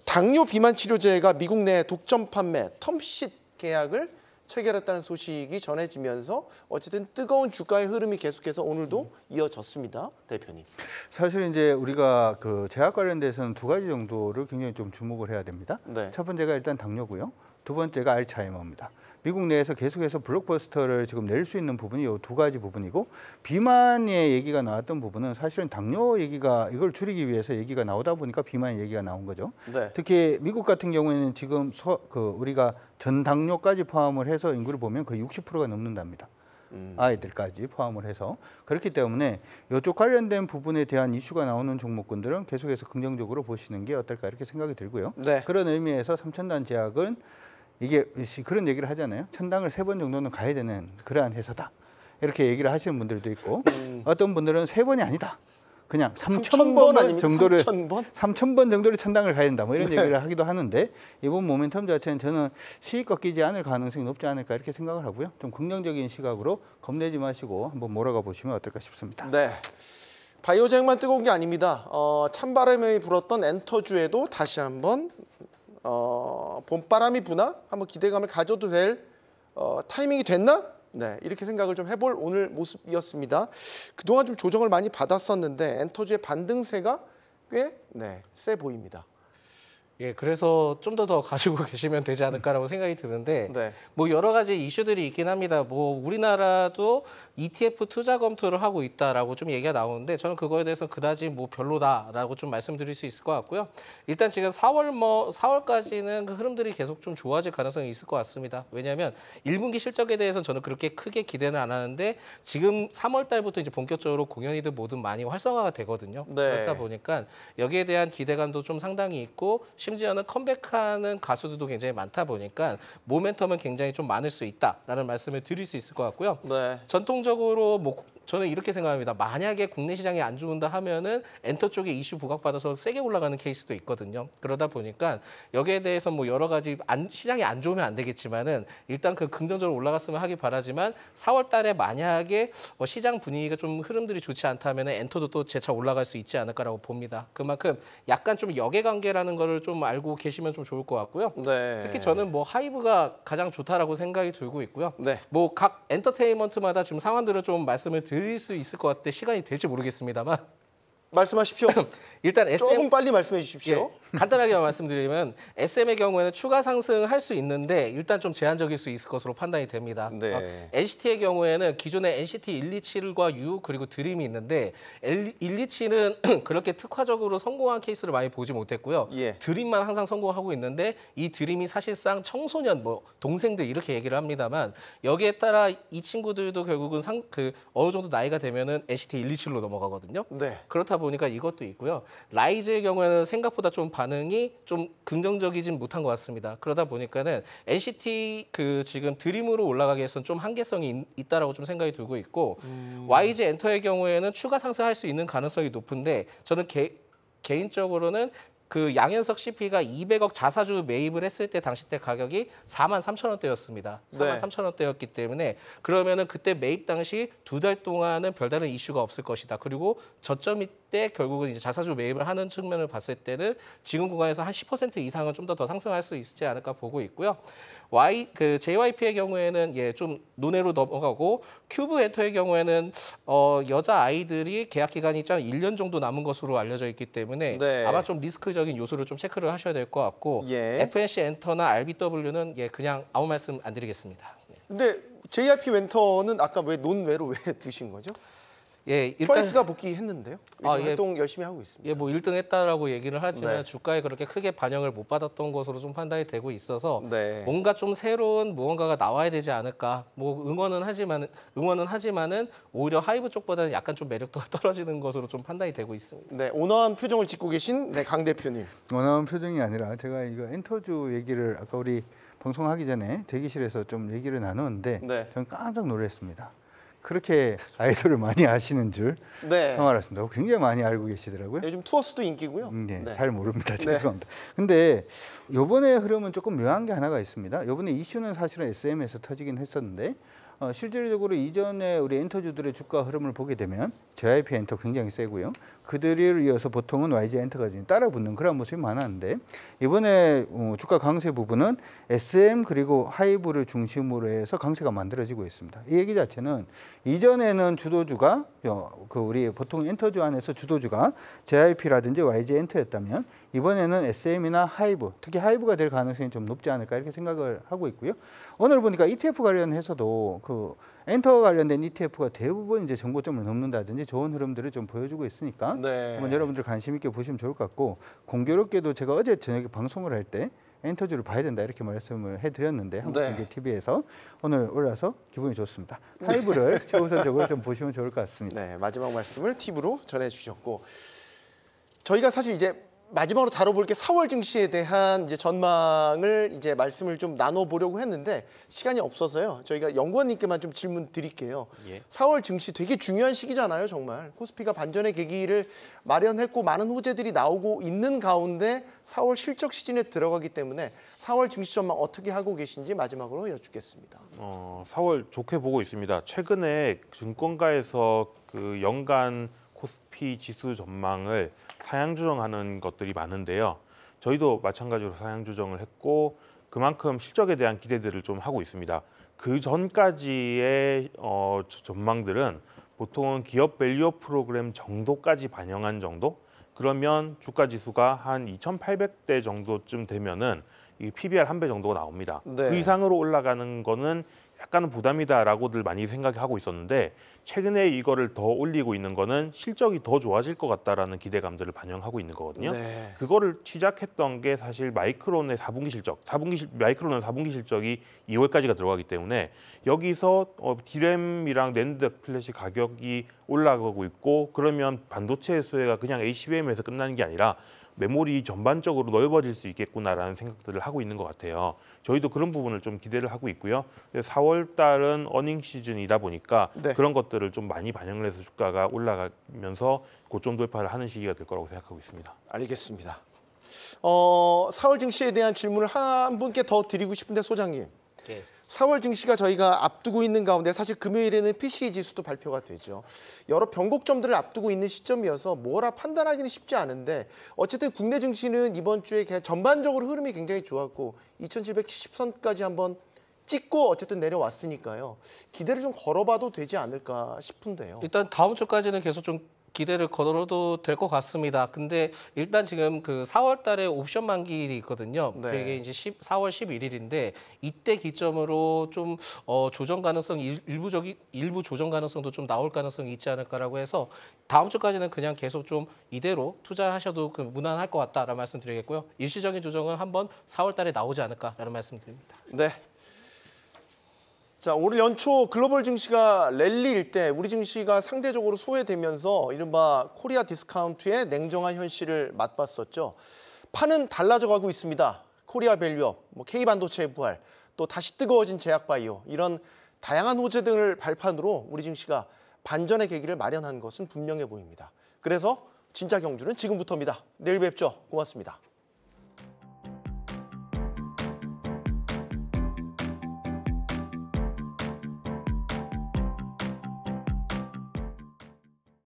당뇨 비만 치료제가 미국 내 독점 판매 텀쉿 계약을 체결했다는 소식이 전해지면서 어쨌든 뜨거운 주가의 흐름이 계속해서 오늘도 이어졌습니다, 대표님. 사실 이제 우리가 그 제약 관련돼서는 두 가지 정도를 굉장히 좀 주목을 해야 됩니다. 네. 첫 번째가 일단 당뇨고요. 두 번째가 알츠하이머입니다. 미국 내에서 계속해서 블록버스터를 지금 낼 수 있는 부분이 이 두 가지 부분이고, 비만의 얘기가 나왔던 부분은 사실은 당뇨 얘기가 이걸 줄이기 위해서 얘기가 나오다 보니까 비만 얘기가 나온 거죠. 네. 특히 미국 같은 경우에는 지금 우리가 전당뇨까지 포함을 해서 인구를 보면 거의 60%가 넘는답니다. 아이들까지 포함을 해서. 그렇기 때문에 이쪽 관련된 부분에 대한 이슈가 나오는 종목군들은 계속해서 긍정적으로 보시는 게 어떨까 이렇게 생각이 들고요. 네. 그런 의미에서 3,000단 제약은 이게 그런 얘기를 하잖아요. 1,000당을 3번 정도는 가야 되는 그러한 회사다. 이렇게 얘기를 하시는 분들도 있고, 어떤 분들은 3번이 아니다. 그냥 3,000번 정도를 3,000번 정도를 1,000당을 가야 된다. 뭐 이런 얘기를 하기도 하는데, 이번 모멘텀 자체는 저는 시익 꺾이지 않을 가능성이 높지 않을까 이렇게 생각을 하고요. 좀 긍정적인 시각으로 겁내지 마시고 한번 몰아가 보시면 어떨까 싶습니다. 네. 바이오제약만 뜨거운 게 아닙니다. 찬바람이 불었던 엔터주에도 다시 한번 봄바람이 부나 한번 기대감을 가져도 될 타이밍이 됐나? 네, 이렇게 생각을 좀 해볼 오늘 모습이었습니다. 그동안 좀 조정을 많이 받았었는데 엔터주의 반등세가 꽤 세 보입니다. 예, 그래서 좀 더 가지고 계시면 되지 않을까라고 생각이 드는데, 네. 뭐 여러 가지 이슈들이 있긴 합니다. 뭐 우리나라도 ETF 투자 검토를 하고 있다라고 좀 얘기가 나오는데, 저는 그거에 대해서 그다지 뭐 별로다라고 좀 말씀드릴 수 있을 것 같고요. 일단 지금 4월까지는 그 흐름들이 계속 좀 좋아질 가능성이 있을 것 같습니다. 왜냐하면 1분기 실적에 대해서는 저는 그렇게 크게 기대는 안 하는데, 지금 3월 달부터 이제 본격적으로 공연이든 뭐든 많이 활성화가 되거든요. 네. 그렇다 보니까 여기에 대한 기대감도 좀 상당히 있고, 심지어는 컴백하는 가수들도 굉장히 많다 보니까 모멘텀은 굉장히 좀 많을 수 있다라는 말씀을 드릴 수 있을 것 같고요. 네. 전통적으로 뭐 저는 이렇게 생각합니다. 만약에 국내 시장이 안 좋은다 하면은 엔터 쪽에 이슈 부각받아서 세게 올라가는 케이스도 있거든요. 그러다 보니까 여기에 대해서 뭐 여러 가지 시장이 안 좋으면 안 되겠지만은 일단 그 긍정적으로 올라갔으면 하기 바라지만, 4월 달에 만약에 시장 분위기가 좀 흐름들이 좋지 않다면 엔터도 또 재차 올라갈 수 있지 않을까라고 봅니다. 그만큼 약간 좀 역외관계라는 거를 좀 알고 계시면 좀 좋을 것 같고요. 네. 특히 저는 뭐 하이브가 가장 좋다라고 생각이 들고 있고요. 네. 뭐 각 엔터테인먼트마다 지금 상황들을 좀 말씀을 드릴 수 있을 것 같은데 시간이 될지 모르겠습니다만 말씀하십시오. 일단 조금 빨리 말씀해 주십시오. 예, 간단하게 말씀드리면 SM의 경우에는 추가 상승할 수 있는데 일단 좀 제한적일 수 있을 것으로 판단이 됩니다. 네. NCT의 경우에는 기존에 NCT 127과 U 그리고 드림이 있는데 127은 그렇게 특화적으로 성공한 케이스를 많이 보지 못했고요. 예. 드림만 항상 성공하고 있는데 이 드림이 사실상 청소년 뭐 동생들 이렇게 얘기를 합니다만, 여기에 따라 이 친구들도 결국은 어느 정도 나이가 되면은 NCT 127로 넘어가거든요. 네. 그렇다 보니까 이것도 있고요. 라이즈의 경우에는 생각보다 좀 반응이 좀 긍정적이진 못한 것 같습니다. 그러다 보니까는 NCT 지금 드림으로 올라가기 위해서는 좀 한계성이 있다라고 좀 생각이 들고 있고, YG 엔터의 경우에는 추가 상승할 수 있는 가능성이 높은데, 저는 개인적으로는 그 양현석 CP가 200억 자사주 매입을 했을 때 당시 때 가격이 43,000원대였습니다. 43,000원대였기 때문에 그러면은 그때 매입 당시 2달 동안은 별다른 이슈가 없을 것이다. 그리고 저점이 때 결국은 이제 자사주 매입을 하는 측면을 봤을 때는 지금 구간에서 한 10% 이상은 좀 더 상승할 수 있지 않을까 보고 있고요. JYP의 경우에는 좀 논외로 넘어가고, 큐브 엔터의 경우에는 여자 아이들이 계약 기간이 1년 정도 남은 것으로 알려져 있기 때문에 네. 아마 좀 리스크적인 요소를 좀 체크를 하셔야 될 것 같고, 예. FNC 엔터나 RBW는 그냥 아무 말씀 안 드리겠습니다. 근데 JYP 웬터는 아까 왜 논외로 왜 두신 거죠? 예, 일단 트와이스가 복귀했는데요. 활동 열심히 하고 있습니다. 뭐 1등 했다라고 얘기를 하지만 네. 주가에 그렇게 크게 반영을 못 받았던 것으로 좀 판단이 되고 있어서 네. 뭔가 좀 새로운 무언가가 나와야 되지 않을까. 뭐 응원은 하지만은 오히려 하이브 쪽보다는 약간 좀 매력도가 떨어지는 것으로 좀 판단이 되고 있습니다. 네, 온화한 표정을 짓고 계신 강 대표님. 원하는 표정이 아니라 제가 이거 엔터주 얘기를 아까 우리 방송하기 전에 대기실에서 좀 얘기를 나누는데 네. 저는 깜짝 놀랐습니다. 그렇게 아이돌을 많이 아시는 줄 네. 처음 알았습니다. 굉장히 많이 알고 계시더라고요. 요즘 투어스도 인기고요. 네, 네. 잘 모릅니다. 죄송합니다. 근데 요번에 흐름은 조금 묘한 게 하나가 있습니다. 요번에 이슈는 사실은 SM에서 터지긴 했었는데 실질적으로 이전에 우리 엔터주들의 주가 흐름을 보게 되면 JYP 엔터 굉장히 세고요. 그들을 이어서 보통은 YG 엔터가 지금 따라붙는 그런 모습이 많았는데 이번에 주가 강세 부분은 SM 그리고 하이브를 중심으로 해서 강세가 만들어지고 있습니다. 이 얘기 자체는 이전에는 주도주가 그 우리 보통 엔터주 안에서 주도주가 JYP라든지 YG 엔터였다면 이번에는 SM이나 하이브, 특히 하이브가 될 가능성이 좀 높지 않을까 이렇게 생각을 하고 있고요. 오늘 보니까 ETF 관련해서도 그 엔터 관련된 ETF가 대부분 이제 정고점을 넘는다든지 좋은 흐름들을 좀 보여주고 있으니까 네. 한번 여러분들 관심 있게 보시면 좋을 것 같고 공교롭게도 제가 어제 저녁에 방송을 할 때 엔터주를 봐야 된다 이렇게 말씀을 해드렸는데 한국경제TV에서 오늘 올라서 기분이 좋습니다. 하이브를 최우선적으로 좀 보시면 좋을 것 같습니다. 네, 마지막 말씀을 팁으로 전해주셨고 저희가 사실 이제 마지막으로 다뤄볼 게 4월 증시에 대한 이제 전망을 이제 말씀을 좀 나눠보려고 했는데 시간이 없어서요. 저희가 연구원님께만 좀 질문 드릴게요. 예. 4월 증시 되게 중요한 시기잖아요, 정말. 코스피가 반전의 계기를 마련했고 많은 호재들이 나오고 있는 가운데 4월 실적 시즌에 들어가기 때문에 4월 증시 전망 어떻게 하고 계신지 마지막으로 여쭙겠습니다. 4월 좋게 보고 있습니다. 최근에 증권가에서 그 연간 코스피 지수 전망을 상향 조정하는 것들이 많은데요. 저희도 마찬가지로 상향 조정을 했고 그만큼 실적에 대한 기대들을 좀 하고 있습니다. 그 전까지의 전망들은 보통은 기업 밸류업 프로그램 정도까지 반영한 정도? 그러면 주가 지수가 한 2,800대 정도쯤 되면은 이 PBR 1배 정도가 나옵니다. 네. 그 이상으로 올라가는 거는 약간은 부담이다라고들 많이 생각하고 있었는데 최근에 이거를 더 올리고 있는 거는 실적이 더 좋아질 것 같다라는 기대감들을 반영하고 있는 거거든요. 네. 그거를 시작했던 게 사실 마이크론의 4분기 실적, 마이크론은 4분기 실적이 2월까지가 들어가기 때문에 여기서 디램이랑 낸드 플래시 가격이 올라가고 있고 그러면 반도체 수혜가 그냥 HBM에서 끝나는 게 아니라 메모리 전반적으로 넓어질 수 있겠구나라는 생각들을 하고 있는 것 같아요. 저희도 그런 부분을 좀 기대를 하고 있고요. 4월 달은 어닝 시즌이다 보니까 네. 그런 것들을 좀 많이 반영을 해서 주가가 올라가면서 고점 돌파를 하는 시기가 될 거라고 생각하고 있습니다. 알겠습니다. 4월 증시에 대한 질문을 한 분께 더 드리고 싶은데 소장님. 예. 4월 증시가 저희가 앞두고 있는 가운데 사실 금요일에는 PCE 지수도 발표가 되죠. 여러 변곡점들을 앞두고 있는 시점이어서 뭐라 판단하기는 쉽지 않은데 어쨌든 국내 증시는 이번 주에 그냥 전반적으로 흐름이 굉장히 좋았고 2770선까지 한번 찍고 어쨌든 내려왔으니까요. 기대를 좀 걸어봐도 되지 않을까 싶은데요. 일단 다음 주까지는 계속 좀 기대를 걸어도 될 것 같습니다. 근데 일단 지금 그 4월 달에 옵션 만기일이 있거든요. 네. 그게 이제 4월 11일인데 이때 기점으로 좀 조정 가능성 일부 조정 가능성도 좀 나올 가능성이 있지 않을까라고 해서 다음 주까지는 그냥 계속 좀 이대로 투자하셔도 무난할 것 같다라는 말씀드리겠고요. 일시적인 조정은 한번 4월 달에 나오지 않을까라는 말씀드립니다. 네. 자, 올 연초 글로벌 증시가 랠리일 때 우리 증시가 상대적으로 소외되면서 이른바 코리아 디스카운트의 냉정한 현실을 맛봤었죠. 판은 달라져 가고 있습니다. 코리아 밸류업, K반도체의 부활, 또 다시 뜨거워진 제약바이오 이런 다양한 호재 등을 발판으로 우리 증시가 반전의 계기를 마련한 것은 분명해 보입니다. 그래서 진짜 경주는 지금부터입니다. 내일 뵙죠. 고맙습니다.